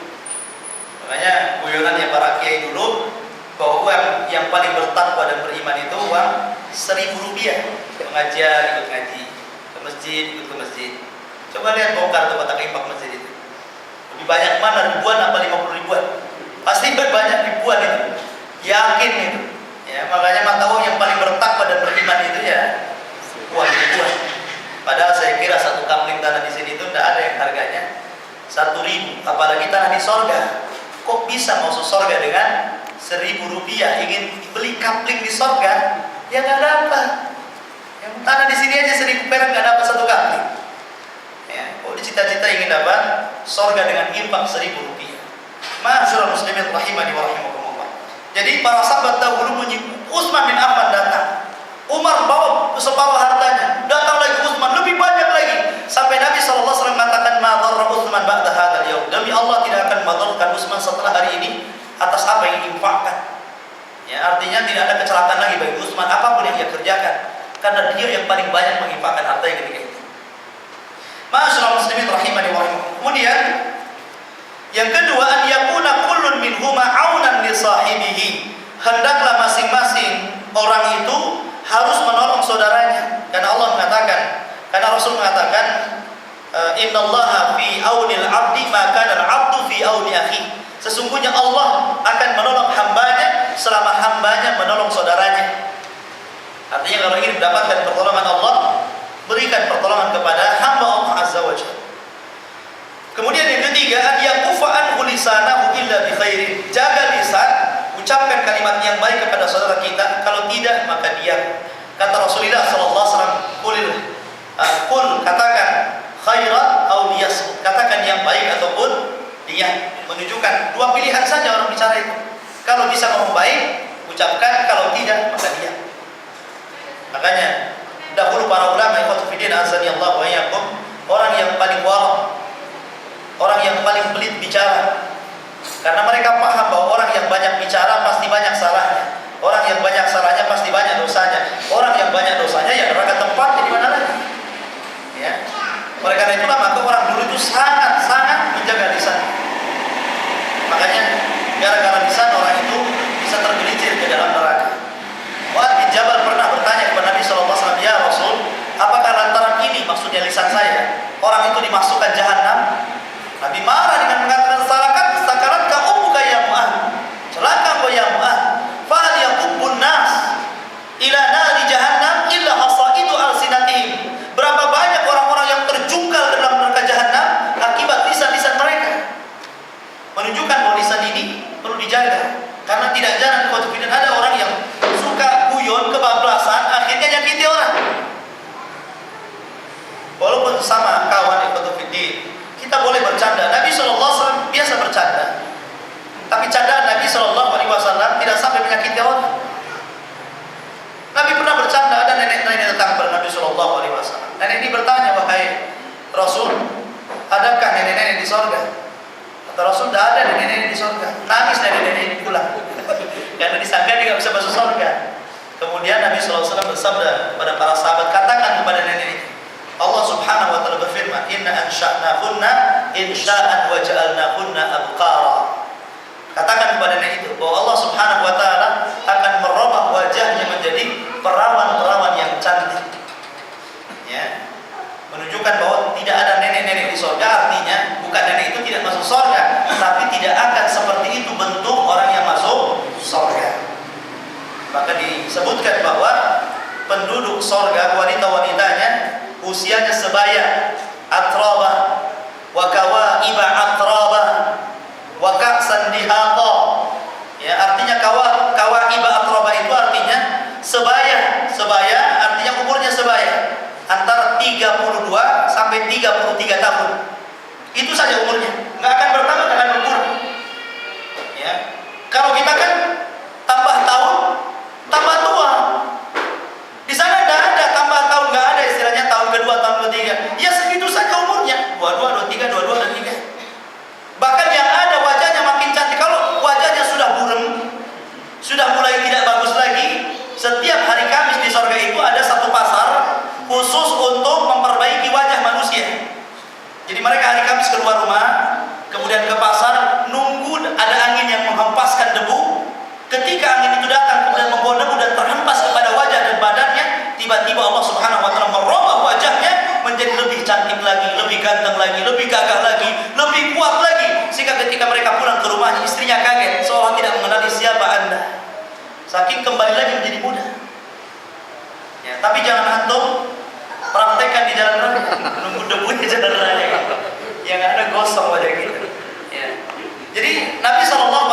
Makanya guyonannya para kiai dulu, bahwa uang yang paling bertakwa dan beriman itu uang Rp1.000. Pengajian, ikut ngaji, ke masjid, ikut ke masjid. Coba lihat bongkar tuh kotak infak masjid itu. Lebih banyak mana, ribuan apa 50 ribuan? Pasti banyak ribuan itu. Yakin itu. Ya, makanya mata uang yang paling bertakwa dan beriman itu ya uang ribuan. Padahal saya kira satu kapling tanah di sini itu tidak ada yang harganya 1.000, apalagi tanah di sorga. Kok bisa masuk sorga dengan Rp1.000? Ingin beli kapling di sorga, ya nggak dapat. Yang tanah di sini aja 1.000 perak nggak dapat satu kapling. Ya, kok dicita-cita ingin dapat sorga dengan infak Rp1.000? Ma'asyiral muslimin rahimani wa rahimakumullah. Jadi para sahabat dahulu Utsman bin Affan datang. Umar bawa separuh hartanya, datang lagi Utsman lebih banyak lagi, sampai Nabi sallallahu alaihi wasallam mengatakan, "Ma dharra Utsman ba'da hadzal yaum." Demi Allah tidak akan madaratkan Utsman setelah hari ini atas apa yang diinfakkan. Ya, artinya tidak ada kecelakaan lagi bagi Utsman apapun yang dia kerjakan, karena dia yang paling banyak menginfakkan harta yang ketika itu. Ma'asyiral muslimin rahimani wa rahimakumullah. Kemudian yang kedua, an yakuna kullun minhuma aunan li sahibihi. Hendaklah masing-masing orang itu harus menolong saudaranya, karena Allah mengatakan, karena Rasul mengatakan, innallaha fi aunil 'abdi ma kana al-'abdu fi auni akhi. Sesungguhnya Allah akan menolong hambanya selama hambanya menolong saudaranya. Artinya kalau ingin mendapatkan pertolongan Allah, berikan pertolongan kepada hamba Allah Azza wa Jalla. Kemudian yang ketiga, an yakufa anhu lisanahu illa bi khairin. Jaga lisan, ucapkan kalimat yang baik kepada saudara kita, kalau tidak maka diam. Kata Rasulullah sallallahu alaihi wasallam, qul katakan khairan aw liyasmut, katakan yang baik ataupun diam. Menunjukkan dua pilihan saja orang bicara itu. Kalau bisa ngomong baik, ucapkan, kalau tidak maka diam. Makanya dahulu para ulama ikhwatu fiddin azanillahu wa iyyakum, orang yang paling warok, orang yang paling pelit bicara. Karena mereka paham bahwa orang yang banyak bicara pasti banyak salahnya. Orang yang banyak salahnya pasti banyak dosanya. Orang yang banyak dosanya ya neraka tempatnya di mana lagi? Ya. Oleh karena itulah maka orang dulu itu sangat menjaga lisan. Makanya gara-gara lisan orang itu bisa tergelincir ke dalam neraka. Mu'adz bin Jabal pernah bertanya kepada Nabi SAW, "Ya Rasul, apakah lantaran ini maksudnya lisan saya orang itu dimasukkan jahanam?" Nabi marah dengan mengatakan, "Sakarat ka ummuka ya Mu'adz." Celaka kau ya Mu'adz. Fa hal yaqubbun nas ila nari jahannam illa hasaidu alsinatihim. Berapa banyak orang-orang yang terjungkal dalam neraka jahanam akibat lisan-lisan mereka. Menunjukkan bahwa lisan ini perlu dijaga. Karena tidak jarang kemudian ada orang yang suka guyon, kebablasan, akhirnya nyakiti orang. Walaupun sama kawan ikhwatufiddin, kita boleh bercanda. Nabi SAW biasa bercanda. Tapi candaan Nabi SAW tidak sampai menyakiti orang. Nabi pernah bercanda, ada nenek-nenek datang kepada Nabi SAW. Nenek ini bertanya, "Wahai Rasul, adakah nenek-nenek di sorga?" Kata Rasul, "Tidak ada nenek-nenek di sorga." Nangis nenek-nenek ini pulang. Karena disangka dia tidak bisa masuk sorga. Kemudian Nabi SAW bersabda kepada para sahabat, "Katakan kepada nenek itu, Allah Subhanahu wa ta'ala berfirman, Inna ansha'nahunna insha'an wa ja'alnahunna abqara." Katakan kepada nenek itu bahwa Allah Subhanahu wa ta'ala akan merubah wajahnya menjadi perawan-perawan yang cantik. Ya. Menunjukkan bahwa tidak ada nenek-nenek di surga, artinya bukan nenek itu tidak masuk surga, tapi tidak akan seperti itu bentuk orang yang masuk surga. Maka disebutkan bahwa penduduk surga, wanita-wanitanya usianya sebaya, atrabah wa kawaiba atrabah wa ka'san dihaqa. Ya, artinya kawaiba atrabah itu artinya sebaya artinya umurnya sebaya antara 32 sampai 33 tahun. Itu saja umurnya, nggak akan bertambah, nggak akan berkurang. Ya. Kalau kita kan tambah tahun, tambah tua. Di sana nggak ada tambah tahun, nggak ada istilahnya tahun kedua, tahun ketiga. Ya segitu saja umurnya, 22, 23, 22, 23. Bahkan yang ada wajahnya makin cantik. Kalau wajahnya sudah buram, sudah mulai tidak bagus lagi, setiap hari Kamis di surga itu ada satu pasar khusus untuk memperbaiki wajah manusia. Jadi mereka hari Kamis keluar rumah, kemudian ke pasar, nunggu ada angin yang menghempaskan debu. Ketika angin itu datang kemudian membawa debu dan terhempas kepada wajah dan badannya, tiba-tiba Allah Subhanahu wa ta'ala merubah wajahnya menjadi lebih cantik lagi, lebih ganteng lagi, lebih gagah lagi, lebih kuat lagi, sehingga ketika mereka pulang ke rumah, istrinya kaget seolah tidak mengenali siapa Anda. Saking kembali lagi menjadi muda. Ya, tapi jangan antum praktekkan di jalan raya, nunggu debu di jalan raya, yang ada gosong wajah kita. Ya. Jadi Nabi SAW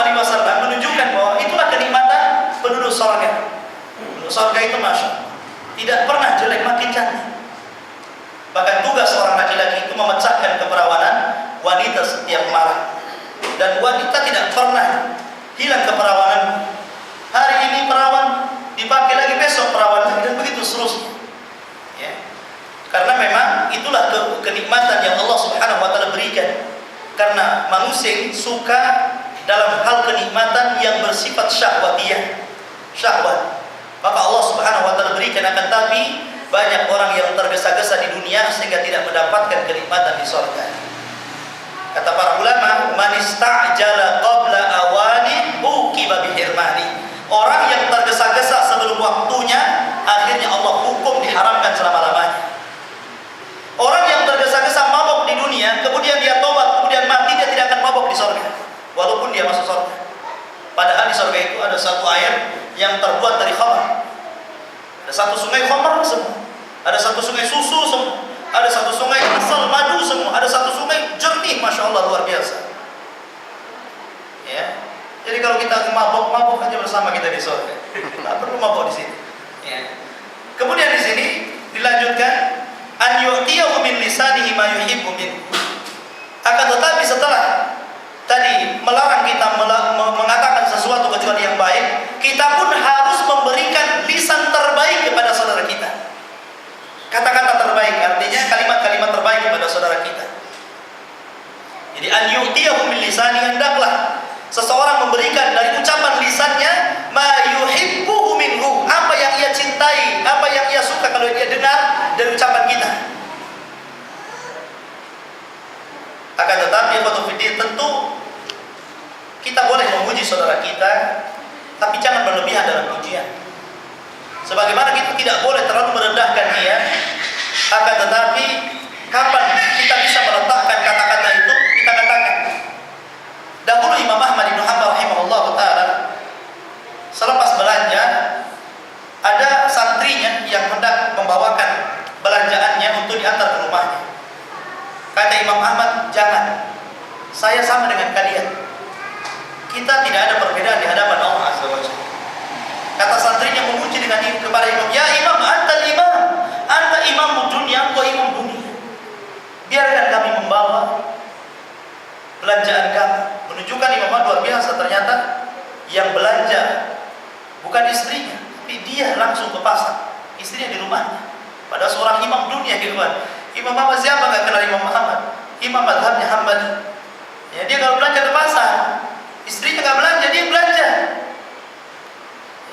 menunjukkan bahwa itulah kenikmatan penduduk surga. Penduduk surga itu masya Allah, tidak pernah jelek, makin cantik. Bahkan tugas seorang laki-laki itu memecahkan keperawanan wanita setiap malam. Dan wanita tidak pernah hilang keperawanan. Hari ini perawan, dipakai lagi besok perawan lagi, dan begitu seterusnya. Ya. Karena memang itulah kenikmatan yang Allah Subhanahu wa ta'ala berikan. Karena manusia suka dalam hal kenikmatan yang bersifat syahwatiyah, syahwat. Maka Allah Subhanahu wa ta'ala berikan, akan tapi banyak orang yang tergesa-gesa di dunia sehingga tidak mendapatkan kenikmatan di surga. Kata para ulama, man ista'jala qabla awani uqiba bihirmani. Orang yang tergesa-gesa sebelum waktunya, akhirnya Allah hukum diharamkan selama-lamanya. Orang yang tergesa-gesa mabok di dunia, kemudian dia tobat, kemudian mati, dia tidak akan mabok di surga, walaupun dia masuk surga. Padahal di surga itu ada satu air yang terbuat dari khamar. Ada satu sungai khamar semua, ada satu sungai susu semua, ada satu sungai asal madu semua, ada satu sungai jernih, masya Allah, luar biasa. Ya, jadi kalau kita mabok aja bersama kita di surga, tidak perlu mabok di sini. Ya. Kemudian di sini dilanjutkan, an yu'tiyahu min lisanihi ma yuhibbu min. Akan tetapi setelah tadi melarang kita mengatakan sesuatu kecuali yang baik, kita pun harus memberikan lisan terbaik kepada saudara kita. Kata-kata terbaik artinya kalimat-kalimat terbaik kepada saudara kita. Jadi an yu'tiyahu min lisani, hendaklah Kita boleh memuji saudara kita, tapi jangan berlebihan dalam pujian. Sebagaimana kita tidak boleh terlalu merendahkan dia, akan tetapi kapan kita bisa meletakkan kata-kata itu, kita katakan. Dahulu Imam Ahmad bin Hanbal rahimahullah ta'ala, selepas belanja, ada santrinya yang hendak membawakan belanjaannya untuk diantar ke rumahnya. Kata Imam Ahmad, jangan, saya sama dengan kalian, kita tidak ada perbedaan di hadapan Allah Azza wa Jalla. Kata santrinya memuji dengan kepada Imam, ya Imam, anta imam dunia, engkau imam dunia. Biarkan kami membawa belanjaan kami. Menunjukkan Imam Ahmad luar biasa, ternyata yang belanja bukan istrinya, tapi dia langsung ke pasar, istrinya di rumahnya. Padahal seorang imam dunia gitu kan. Imam Ahmad siapa nggak kenal Imam Ahmad? Imam madhabnya Hambali. Ya, dia kalau belanja ke pasar, istrinya nggak belanja, dia belanja.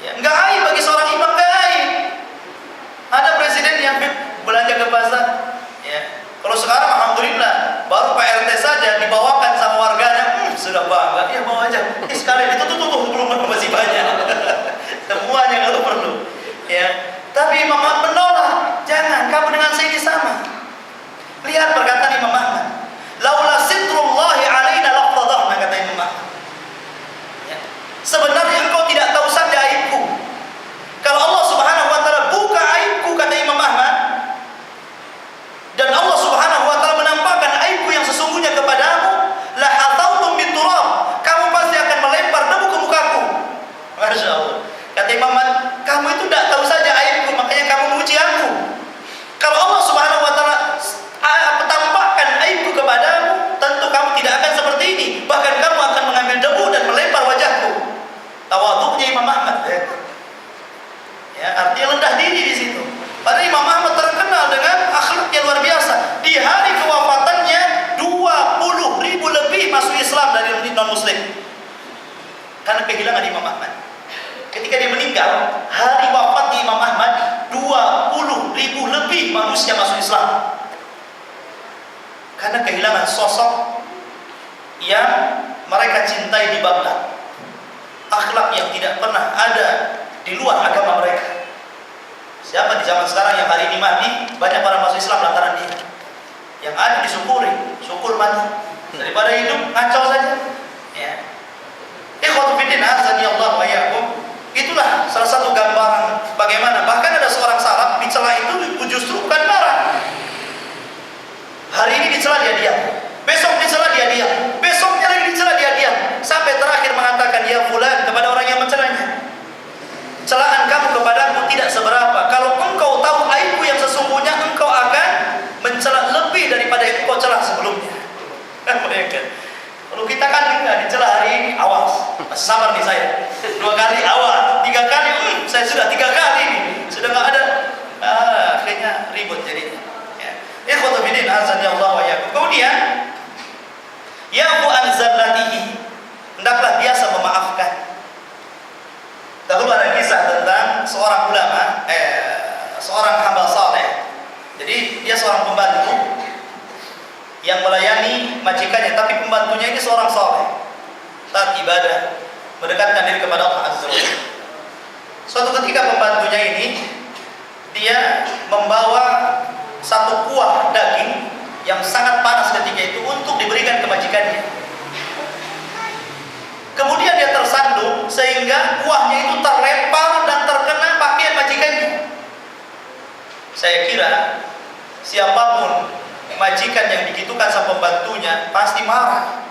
Ya, nggak aib bagi seorang imam, nggak aib. Ada presiden yang belanja ke pasar. Ya. Kalau sekarang alhamdulillah, baru Pak RT saja dibawakan sama warganya, sudah bangga, dia bawa aja. Sekali itu tuh belum masih banyak. Semuanya kalau perlu. Ya. Tapi Imam Ahmad menolak, jangan, kamu dengan saya ini sama. Lihat perkataan Imam Ahmad. Laula sitrullahi alaina laqtadahna, kata Imam Ahmad. Ya. Sebenarnya engkau tidak tahu saja aibku. Kalau Allah Subhanahu wa taala buka aibku, kata Imam Ahmad, dan Allah Subhanahu wa taala menampakkan aibku yang sesungguhnya kepadamu, la hatautum biturab, kamu pasti akan melempar debu ke mukaku. Masya Allah. Kata Imam Ahmad, kamu itu tidak tahu saja aibku, makanya kamu memuji aku. Kalau Allah Subhanahu wa taala tampakkan aibku kepadamu, tentu kamu tidak akan seperti ini. Bahkan kamu akan mengambil debu dan melempar wajahku. Tawadhu'nya Imam Ahmad. Ya, artinya rendah diri di situ. Padahal Imam Ahmad terkenal dengan akhlak yang luar biasa. Di hari kewafatannya 20.000 lebih masuk Islam dari non-muslim. Karena kehilangan Imam Ahmad. Ketika dia meninggal, hari wafatnya Imam Ahmad, 20.000 lebih manusia masuk Islam. Karena kehilangan sosok yang mereka cintai di Baghdad. Akhlak yang tidak pernah ada di luar agama mereka. Siapa di zaman sekarang yang hari ini mati, banyak orang masuk Islam lantaran dia. Yang ada disyukuri, syukur mati. Daripada hidup ngacau saja. Ya. Ikhwatu fiddin azani Allah wa iyyakum. Itulah salah satu gambaran bagaimana bahkan ada seorang salaf dicela itu justru bukan marah. Hari ini dicela dia diam, besok dicela dia diam, besoknya lagi dicela dia diam, sampai terakhir mengatakan ya fulan kepada orang yang mencelanya, celaan kamu kepadaku tidak seberapa. Kalau engkau tahu aibku yang sesungguhnya, engkau akan mencela lebih daripada yang engkau celah sebelumnya. Kalau kita kan enggak dicela hari ini, awas, masih sabar nih saya. 2 kali awas, 3 kali, saya sudah 3 kali nih, sudah nggak ada. Akhirnya ribut jadinya. Ikhwatu fiddin azani Allah wa iyyakum. Kemudian ya'fu an zallatihi, hendaklah biasa memaafkan. Dahulu ada kisah tentang seorang ulama, seorang hamba saleh. Jadi dia seorang pembantu yang melayani majikannya, tapi pembantunya ini seorang saleh, taat ibadah, mendekatkan diri kepada Allah Azza wa Jalla. Suatu ketika pembantunya ini dia membawa satu kuah daging yang sangat panas ketika itu untuk diberikan ke majikannya. Kemudian dia tersandung sehingga kuahnya itu terlempar dan terkena pakaian majikannya. Saya kira siapapun majikan yang digitukan sama pembantunya pasti marah.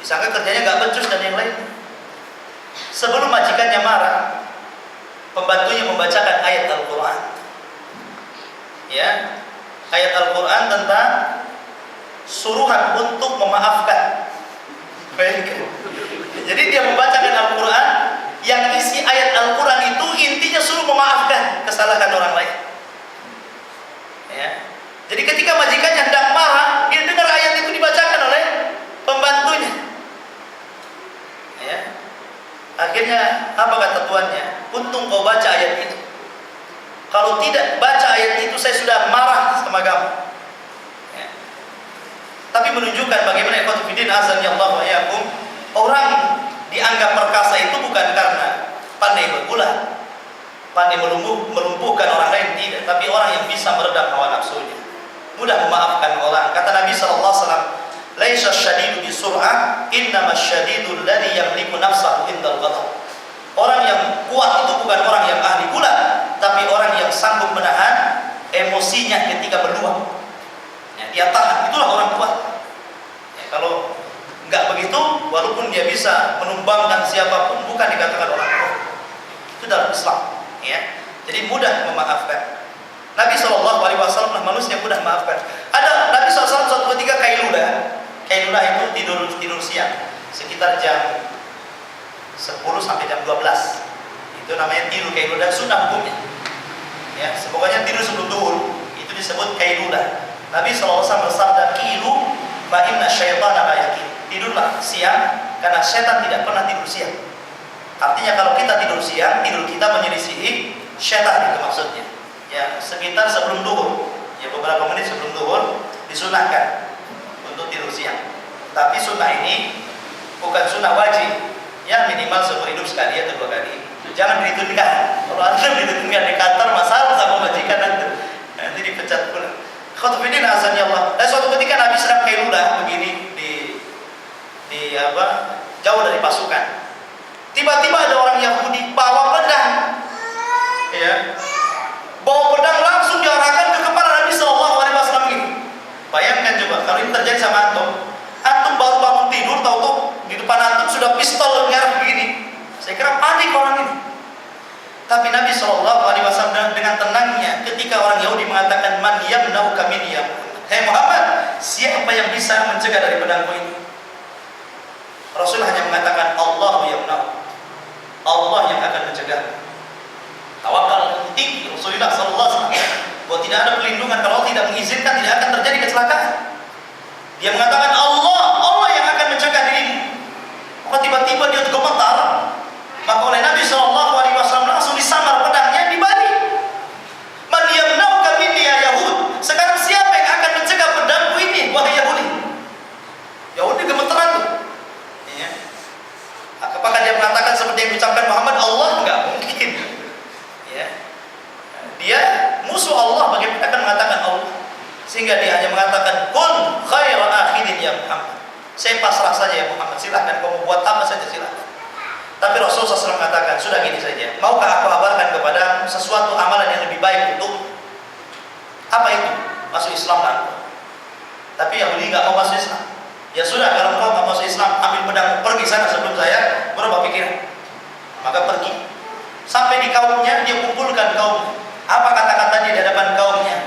Disangka kerjanya gak becus dan yang lain. Sebelum majikannya marah, pembantunya membacakan ayat Al-Quran. Ya, ayat Al-Quran tentang suruhan untuk memaafkan. Jadi dia membacakan Al-Quran yang isi ayat Al-Quran itu intinya suruh memaafkan kesalahan orang lain. Ya. Jadi ketika majikannya hendak marah, dia dengar ayat itu dibacakan oleh pembantunya. Ya. Akhirnya apa kata tuannya? Untung kau baca ayat itu. Kalau tidak baca ayat itu, saya sudah marah sama kamu. Ya. Tapi menunjukkan bagaimana ikhwatu fiddin azani Allah wa iyyakum, Orang dianggap perkasa itu bukan karena pandai bergulat, pandai melumpuhkan orang lain, tidak, tapi orang yang bisa meredam hawa nafsunya, mudah memaafkan orang. Kata Nabi SAW, laisa syadidu bisur'ah, innama syadidu alladhi yamliku nafsahu indal ghadab. Orang yang kuat itu bukan orang yang ahli gulat, tapi orang yang sanggup menahan emosinya ketika berluap. Ya, dia tahan, itulah orang kuat. Ya, kalau enggak begitu, walaupun dia bisa menumbangkan siapapun, bukan dikatakan orang kuat. Itu dalam Islam. Ya, jadi mudah memaafkan. Nabi SAW lah manusia yang mudah memaafkan. Ada Nabi SAW suatu ketika kailulah itu tidur siang sekitar jam 10 sampai jam 12. Itu namanya tidur kailulah, sunnah hukumnya. Ya, pokoknya tidur sebelum zuhur itu disebut kailulah. Nabi SAW bersabda, "Qilu fa inna syaitana la yaqil." Tidurlah siang karena setan tidak pernah tidur siang. Artinya kalau kita tidur siang, tidur kita menyelisihi setan, itu maksudnya. Ya, sekitar sebelum zuhur, ya beberapa menit sebelum zuhur disunahkan untuk tidur siang. Tapi sunnah ini bukan sunnah wajib. Ya, minimal seumur hidup sekali atau 2 kali. Jangan ditunjukkan. Kalau Anda ditunjukkan di kantor, masalah sama majikan nanti dipecat pula. Khotbinin azannya Allah. Dan suatu ketika Nabi sedang kailulah begini di jauh dari pasukan. Tiba-tiba ada orang Yahudi bawa pedang. Ya. Bawa pedang langsung diarahkan ke kepala Nabi SAW ini. Bayangkan coba kalau ini terjadi sama antum. Antum baru bangun tidur, tahu-tahu di depan antum sudah pistol ngarah begini. Saya kira panik orang ini. Tapi Nabi SAW dengan tenangnya ketika orang Yahudi mengatakan, "Man yamna'uka min ya Muhammad?" Hai Muhammad, siapa yang bisa mencegah dari pedangku ini? Rasul hanya mengatakan, "Allahu yamna'u." Allah yang akan mencegah. Tawakal tinggi Rasulullah SAW bahwa tidak ada pelindungan kalau Allah tidak mengizinkan, tidak akan terjadi kecelakaan. Dia mengatakan Allah yang akan mencegah dirimu. Maka tiba-tiba dia gemetar. Maka oleh Nabi SAW langsung disamar pedangnya, dibalik. Man yamna'uka minni ya Yahud. Sekarang siapa yang akan mencegah pedangku ini, wahai Yahudi? Yahudi gemeteran tuh. Ya. Apakah dia mengatakan seperti yang diucapkan Muhammad Allah? Enggak mungkin. Ya. Dia musuh Allah, bagaimana akan mengatakan Allah? Sehingga dia hanya mengatakan, "Kun khairu akhidin ya Muhammad." Saya pasrah saja ya Muhammad, silahkan kamu buat apa saja silahkan. Tapi Rasulullah SAW mengatakan, sudah gini saja, maukah aku kabarkan kepada sesuatu amalan yang lebih baik untuk apa itu? Masuk Islam kan? Tapi Yahudi nggak mau masuk Islam. Ya sudah, kalau kau nggak masuk Islam, ambil pedang, pergi sana sebelum saya berubah pikiran. Maka pergi. Sampai di kaumnya, dia kumpulkan kaumnya. Apa kata-kata di hadapan kaumnya?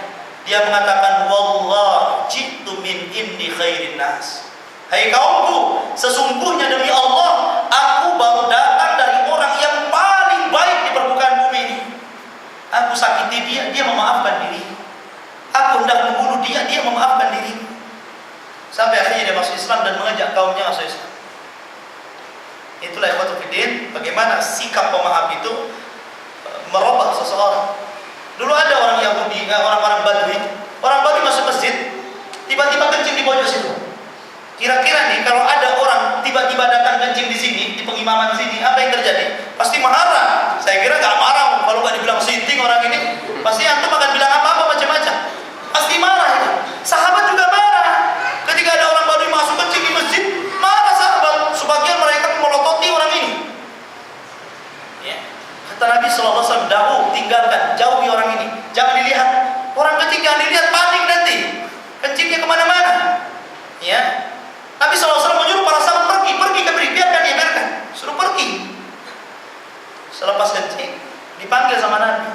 Dia mengatakan, "Wallah, jitu min indi khairin nas." Hai kaumku, sesungguhnya demi Allah, aku baru datang dari orang yang paling baik di permukaan bumi ini. Aku sakiti dia memaafkan diri. Aku hendak membunuh dia memaafkan diri. Sampai akhirnya dia masuk Islam dan mengajak kaumnya masuk Islam. Itulah ikhwatul fiddin, bagaimana sikap pemaaf itu merubah seseorang. Dulu ada orang Yahudi, orang-orang Badui. Orang Badui masuk masjid, tiba-tiba kencing di pojok situ. Kira-kira nih kalau ada orang tiba-tiba datang kencing di sini, di pengimaman sini, apa yang terjadi? Pasti marah. Saya kira nggak marah kalau nggak dibilang sinting orang ini. Pasti antum akan bilang apa-apa macam-macam. Pasti marah itu. Sahabat juga marah. Ketika ada orang Badui masuk kencing di masjid, marah sahabat. Sebagian mereka melototi orang ini. Ya. Kata Nabi SAW, tinggalkan, jauhi orang ini. Jangan dilihat. Orang kencing jangan dilihat, panik nanti. Kencingnya kemana-mana. Ya. Nabi SAW menyuruh para sahabat pergi ke biarkan dia biarkan. Suruh pergi. Selepas kencing, dipanggil sama Nabi.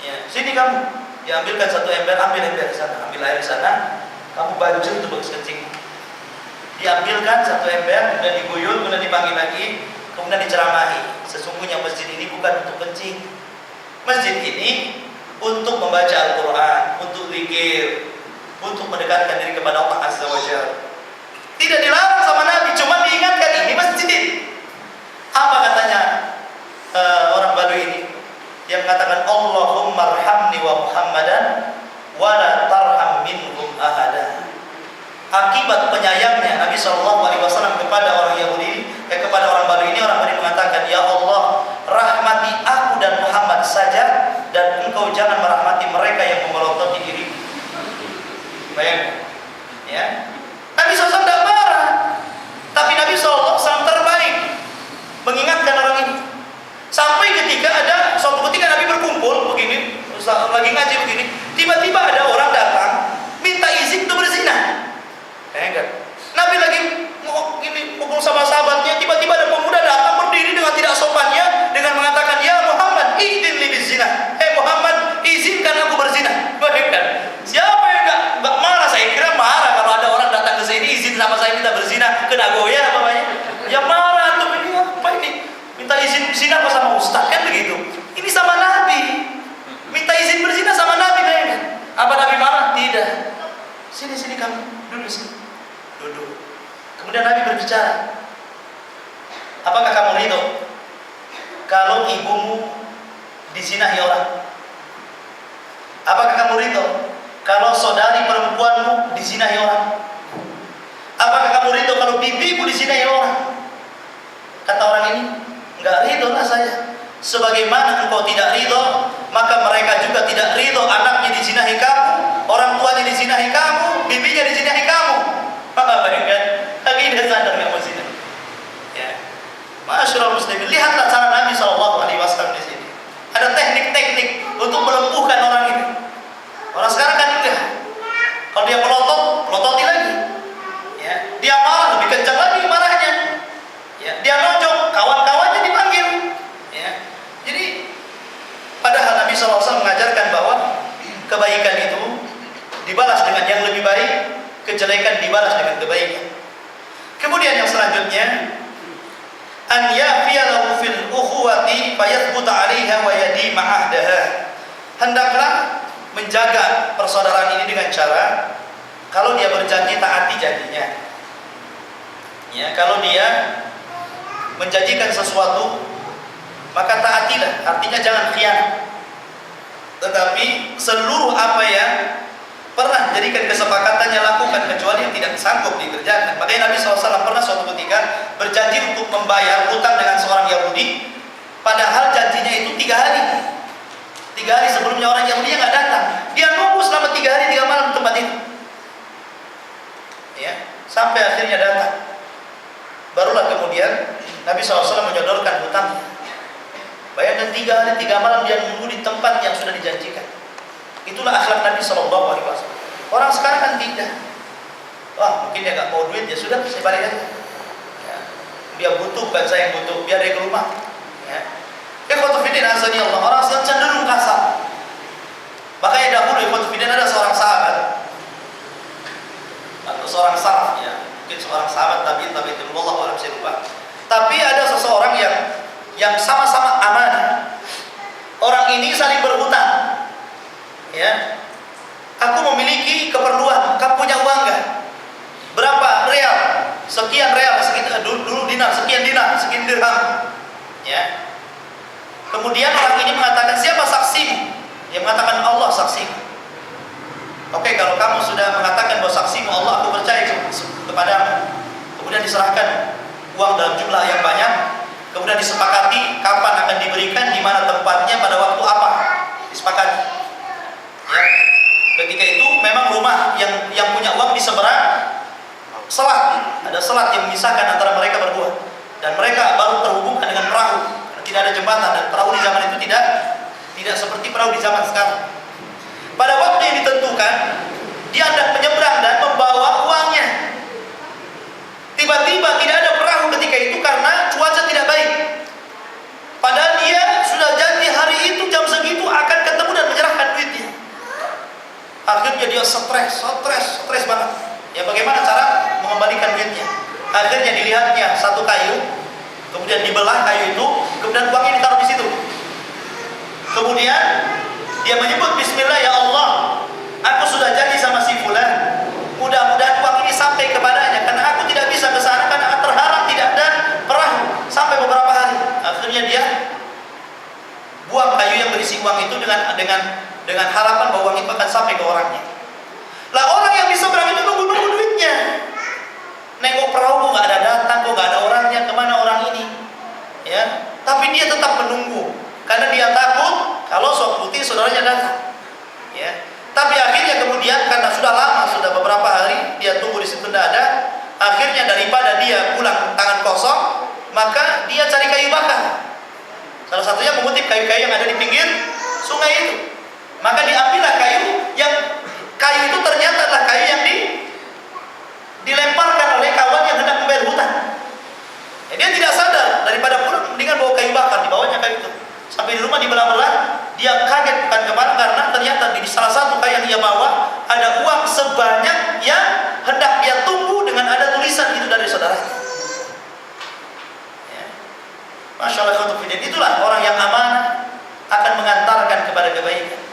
Ya, sini kamu. Diambilkan satu ember, ambil ember di sana, ambil air di sana. Kamu banjir untuk bekas kencing. Diambilkan satu ember, kemudian diguyur, kemudian dipanggil lagi, kemudian diceramahi. Sesungguhnya masjid ini bukan untuk kencing. Masjid ini untuk membaca Al-Quran, untuk zikir, untuk mendekatkan diri kepada Allah Azza wa Jalla. Tidak dilarang sama Nabi, cuma diingatkan ini masjid. Apa katanya orang Badui ini? Dia mengatakan, "Allahumma arhamni wa Muhammadan wa la tarham minhum ahada." akibat penyayangnya Nabi SAW kepada orang Yahudi, kepada orang Badui ini, orang Badui mengatakan, "Ya Allah, rahmati aku dan Muhammad saja, dan engkau jangan merahmati mereka yang memelototi diri." Bayangkan, ya. Nabi SAW tidak marah, tapi Nabi SAW terbaik mengingatkan orang ini. Sampai ketika ada suatu ketika Nabi berkumpul begini, lagi ngaji begini, tiba-tiba ada orang datang minta izin untuk berzina. Nabi lagi ini ngomong sama sahabatnya, tiba-tiba ada pemuda datang berdiri dengan tidak sopannya dengan mengatakan, "Ya Muhammad, izin li berzina." Muhammad, izinkan aku berzina. Bayangkan, siapa yang enggak marah? Saya kira marah kalau ada orang datang ke sini izin sama saya minta berzina, kena goyah namanya. Ya marah tuh, ini apa ini? Minta izin berzina apa sama ustaz, kan begitu. Ini sama Nabi. Minta izin berzina sama Nabi, bayangkan. Apa Nabi marah? Tidak. Sini kamu, duduk sini. Duduk. Kemudian Nabi berbicara, "Apakah kamu ridho kalau ibumu dizinahi orang? Apakah kamu ridho kalau saudari perempuanmu dizinahi orang? Apakah kamu ridho kalau bibimu dizinahi orang?" Kata orang ini, "Enggak ridho lah saya. Sebagaimana engkau tidak ridho, maka mereka juga tidak ridho anaknya dizinahi kamu, orang tuanya dizinahi kamu, bibinya dizinahi kamu." Bayangkan, lagi dia sadar nggak zina? Ya, Ma'asyiral muslimin, lihatlah cara Nabi SAW di sini. Ada teknik-teknik untuk melumpuhkan orang ini. Orang sekarang kan enggak. Kalau dia pelototi lagi. Ya, dia marah lebih kencang lagi marahnya. Ya, dia nojok, kawan-kawannya dipanggil. Ya, jadi padahal Nabi SAW mengajarkan bahwa kebaikan itu dibalas dengan yang lebih baik, kejelekan dibalas dengan kebaikan. Kemudian yang selanjutnya, an yafiya lahu fil ukhuwati fayathbuta 'alaiha wa yadima 'ahdaha. Hendaklah menjaga persaudaraan ini dengan cara kalau dia berjanji taati janjinya. Ya, kalau dia menjanjikan sesuatu maka taatilah, artinya jangan khianat. Tetapi seluruh apa yang pernah jadikan kesepakatannya lakukan kecuali yang tidak sanggup dikerjakan. Makanya Nabi SAW pernah suatu ketika berjanji untuk membayar hutang dengan seorang Yahudi, padahal janjinya itu 3 hari. 3 hari sebelumnya orang Yahudi nggak datang. Dia nunggu selama 3 hari 3 malam di tempat itu. Ya, sampai akhirnya datang. Barulah kemudian Nabi SAW menyodorkan hutang. Bayangkan 3 hari 3 malam dia nunggu di tempat yang sudah dijanjikan. Itulah akhlak Nabi SAW. Orang sekarang kan tidak. Wah, mungkin dia nggak mau duit, ya sudah, saya balik aja. Ya. Dia butuh, bukan saya yang butuh. Biar dia ke rumah. Ya. Ikhwatufidin azani Allah. Orang cenderung kasar. Makanya dahulu ikhwatufidin ada seorang sahabat atau seorang salaf, ya. Mungkin seorang sahabat tabi'in, Allah alam, saya lupa. Tapi ada seseorang yang sama-sama amanah. Orang ini saling berhutang. Ya, aku memiliki keperluan, kamu punya uang nggak? Berapa real? Sekian real, dulu dinar, sekian dirham. Ya. Kemudian orang ini mengatakan, siapa saksimu? Dia mengatakan, Allah saksimu. Oke, kalau kamu sudah mengatakan bahwa saksimu Allah, aku percaya kepadamu. Kemudian diserahkan uang dalam jumlah yang banyak. Kemudian disepakati kapan akan diberikan, di mana tempatnya, pada waktu apa. Disepakati. Ya. Ketika itu memang rumah yang punya uang di seberang selat, ada selat yang memisahkan antara mereka berdua, dan mereka baru terhubungkan dengan perahu karena tidak ada jembatan, dan perahu di zaman itu tidak seperti perahu di zaman sekarang. Pada waktu yang ditentukan dia hendak menyeberang dan membawa uangnya. Tiba-tiba tidak ada perahu ketika itu karena cuaca tidak baik. Padahal dia sudah janji hari itu jam segitu akan ketemu dan menyerahkan duitnya. Akhirnya dia stres banget. Ya, bagaimana cara mengembalikan duitnya? Akhirnya dilihatnya satu kayu, kemudian dibelah kayu itu, kemudian uangnya ditaruh di situ. Kemudian dia menyebut Bismillah, ya Allah, aku sudah janji sama si fulan, mudah-mudahan uang ini sampai kepadanya, karena aku tidak bisa ke sana karena terharap tidak ada perahu sampai beberapa hari. Akhirnya dia buang kayu yang berisi uang itu dengan harapan bahwa uang itu akan sampai ke orangnya. Lah orang yang bisa berang itu nunggu duitnya. nengok perahu kok nggak ada datang, kok nggak ada orangnya, kemana orang ini? Ya, tapi dia tetap menunggu karena dia takut kalau sok putih saudaranya datang. Ya, tapi akhirnya kemudian karena sudah lama, sudah beberapa hari dia tunggu di situ tidak ada, akhirnya daripada dia pulang tangan kosong, maka dia cari kayu bakar. Salah satunya mengutip kayu-kayu yang ada di pinggir sungai itu. Maka diambillah kayu itu ternyata adalah kayu yang dilemparkan oleh kawan yang hendak membayar hutang. Ya, dia tidak sadar, daripada pulang mendingan bawa kayu bakar, dibawanya kayu itu. Sampai di rumah dibelah-belah, dia kaget bukan kemana karena ternyata di salah satu kayu yang dia bawa ada uang sebanyak yang hendak dia tunggu dengan ada tulisan itu dari saudaranya. Ya. Masya Allah, itulah orang yang amanah akan mengantarkan kepada kebaikan.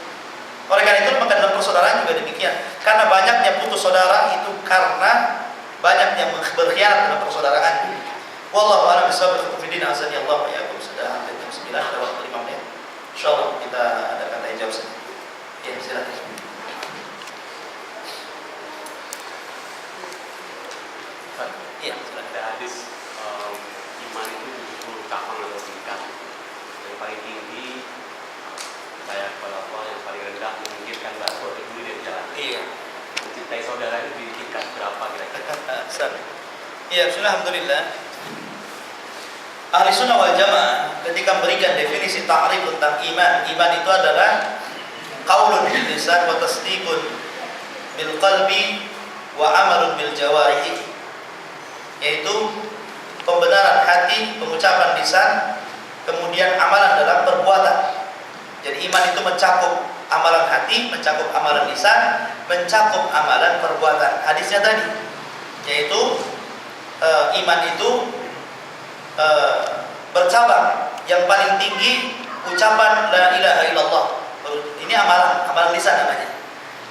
Oleh karena itu maka dalam persaudaraan juga demikian. Karena banyaknya putus saudara itu karena banyaknya berkhianat dalam persaudaraan. Wallahu a'lam bishawab. Azani Allah wa iyyakum. Sudah hampir jam 9, ada waktu 5 menit. Insyaallah kita adakan tanya jawab saja. Ya, silakan. Iya, silakan. Ada hadis iman itu 70 cabang atau tingkat. Yang paling tinggi percaya kepada Allah, yang paling rendah meminggirkan bakso dulu dari jalan. Iya. Mencintai saudara itu di tingkat berapa kira-kira? Iya, alhamdulillah. Ahli sunnah wal jamaah ketika memberikan definisi ta'rif tentang iman, iman itu adalah qaulun bil lisan wa tasdiqun bil qalbi wa amalun bil jawarih, yaitu pembenaran hati, pengucapan lisan, kemudian amalan dalam perbuatan. Jadi iman itu mencakup amalan hati, mencakup amalan lisan, mencakup amalan perbuatan. Hadisnya tadi, yaitu iman itu bercabang. Yang paling tinggi ucapan la ilaha illallah. Ini amalan lisan namanya.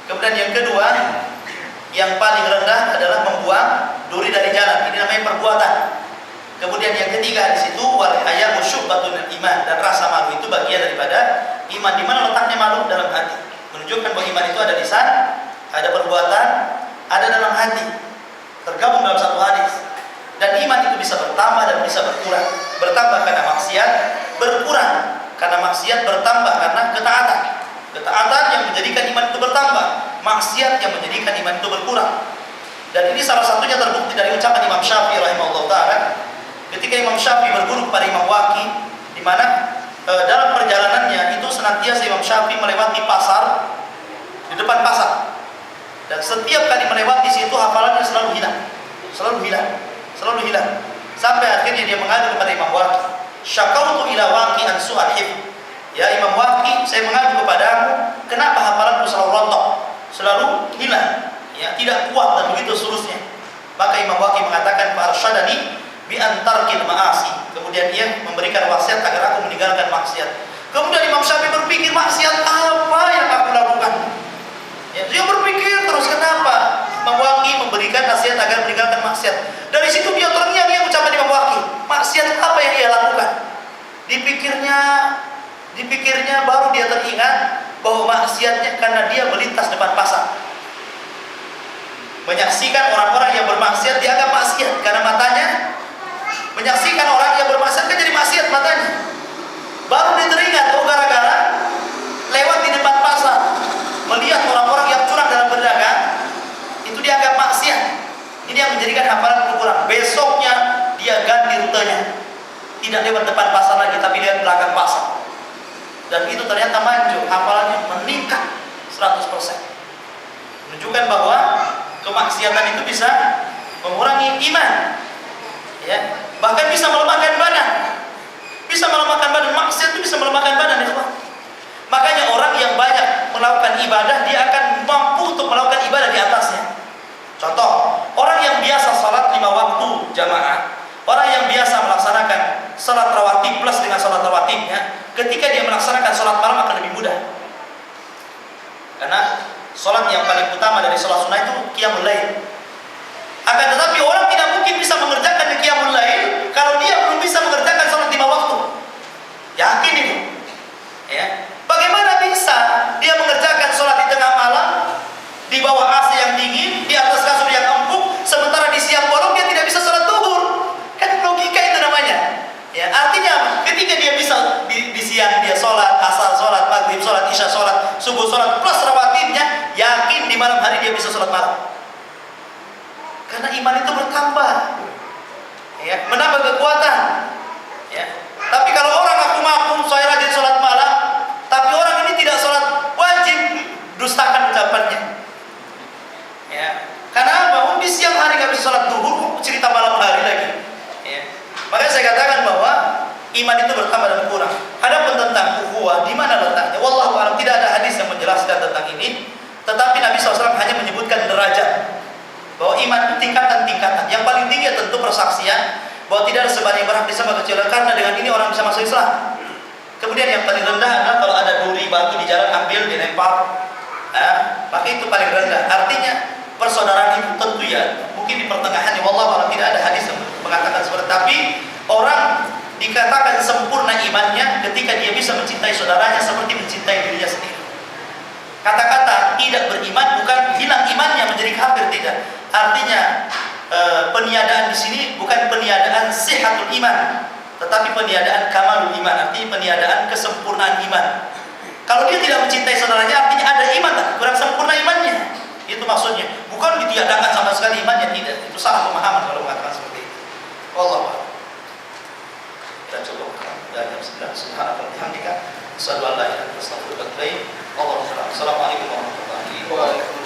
Kemudian yang kedua, yang paling rendah adalah membuang duri dari jalan. Ini namanya perbuatan. Kemudian yang ketiga di situ wal haya'u syu'batun iman, dan rasa malu itu bagian daripada iman. Di mana letaknya malu? Dalam hati. Menunjukkan bahwa iman itu ada lisan, ada perbuatan, ada dalam hati. Tergabung dalam satu hadis. Dan iman itu bisa bertambah dan bisa berkurang. Bertambah karena maksiat, berkurang karena maksiat, bertambah karena ketaatan. Ketaatan yang menjadikan iman itu bertambah, maksiat yang menjadikan iman itu berkurang. Dan ini salah satunya terbukti dari ucapan Imam Syafi'i rahimahullah ta'ala. Ketika Imam Syafi'i berguru kepada Imam Waqi, di mana dalam perjalanannya itu senantiasa Imam Syafi'i melewati pasar, di depan pasar. Dan setiap kali melewati situ hafalannya selalu hilang. Sampai akhirnya dia mengadu kepada Imam Waqi. Syakautu ila Waqi an su'al hifz. Ya Imam Waqi, saya mengadu kepadamu, kenapa hafalanku selalu rontok, selalu hilang, ya, tidak kuat dan begitu seterusnya. Maka Imam Waqi mengatakan farsyadani bi antarkil ma'asi. Kemudian dia memberikan wasiat agar aku meninggalkan maksiat. Kemudian Imam Syafi'i berpikir, maksiat apa yang aku lakukan? Ya, dia berpikir terus, kenapa? Imam Waqi memberikan nasihat agar meninggalkan maksiat. Dari situ dia terngiang-ngiang ucapan Imam Waqi. Maksiat apa yang ia lakukan? Dipikirnya baru dia teringat bahwa maksiatnya karena dia melintas depan pasar. Menyaksikan orang-orang yang bermaksiat dianggap maksiat karena matanya. Menyaksikan orang yang bermaksiat kan jadi maksiat matanya. Baru dia teringat, oh gara-gara lewat di depan pasar melihat orang-orang yang curang dalam berdagang, itu dianggap maksiat. Ini yang menjadikan hafalan berkurang. Besoknya dia ganti rutenya, tidak lewat depan pasar lagi, tapi lewat belakang pasar. Dan itu ternyata manjur, hafalannya meningkat 100%. Menunjukkan bahwa kemaksiatan itu bisa mengurangi iman, ya, bahkan bisa melemahkan badan. Maksiat itu bisa melemahkan badan, ya. Makanya orang yang banyak melakukan ibadah, dia akan mampu untuk melakukan ibadah di atasnya. Contoh, orang yang biasa salat 5 waktu jamaah, orang yang biasa melaksanakan salat rawatib plus dengan salat rawatibnya, ketika dia melaksanakan salat malam akan lebih mudah. Karena salat yang paling utama dari salat sunnah itu qiyamul lail. Akan tetapi orang tidak mungkin bisa mengerjakan qiyamul lail kalau dia belum bisa mengerjakan salat 5 waktu. Yakin itu? Ya. Bagaimana bisa dia mengerjakan sholat di tengah malam, di bawah AC yang dingin, di atas kasur yang empuk, sementara di siang bolong dia subuh sholat plus rawatibnya, yakin di malam hari dia bisa sholat malam. Karena iman itu bertambah, ya, menambah kekuatan. Ya. Tapi kalau orang ngaku-ngaku saya rajin sholat malam, tapi orang ini tidak sholat wajib, dustakan ucapannya. Ya. Karena apa? Di siang hari nggak bisa sholat duhur, cerita malam hari lagi. Ya. Makanya saya katakan bahwa iman itu bertambah dan berkurang. Adapun tentang ukhuwah, di mana letaknya? Wallahu a'lam, tidak ada hadis yang menjelaskan tentang ini. Tetapi Nabi SAW hanya menyebutkan derajat, bahwa iman itu tingkatan-tingkatan. Yang paling tinggi tentu persaksian bahwa tidak ada sembahyang berhak disembah kecuali Allah, karena dengan ini orang bisa masuk Islam. Kemudian yang paling rendah adalah kalau ada duri batu di jalan, ambil dilempar, maka itu paling rendah. Artinya persaudaraan itu tentu ya mungkin di pertengahan. Wallahu a'lam, tidak ada hadis yang mengatakan seperti. Tapi orang dikatakan sempurna imannya ketika dia bisa mencintai saudaranya seperti mencintai dirinya sendiri. Kata-kata tidak beriman bukan hilang imannya menjadi kafir, tidak. Artinya peniadaan di sini bukan peniadaan sihatul iman, tetapi peniadaan kamalul iman, artinya peniadaan kesempurnaan iman. Kalau dia tidak mencintai saudaranya, artinya ada iman tapi kurang sempurna imannya. Itu maksudnya. Bukan ditiadakan sama sekali imannya, tidak. Itu salah pemahaman kalau mengatakan seperti itu. Wallahu a'lam. Kita coba dari jam 9. Subhanallah bihamdika, asyhadu an la ilaha illa anta, astaghfiruka wa atubu ilaik. Assalamualaikum warahmatullahi wabarakatuh.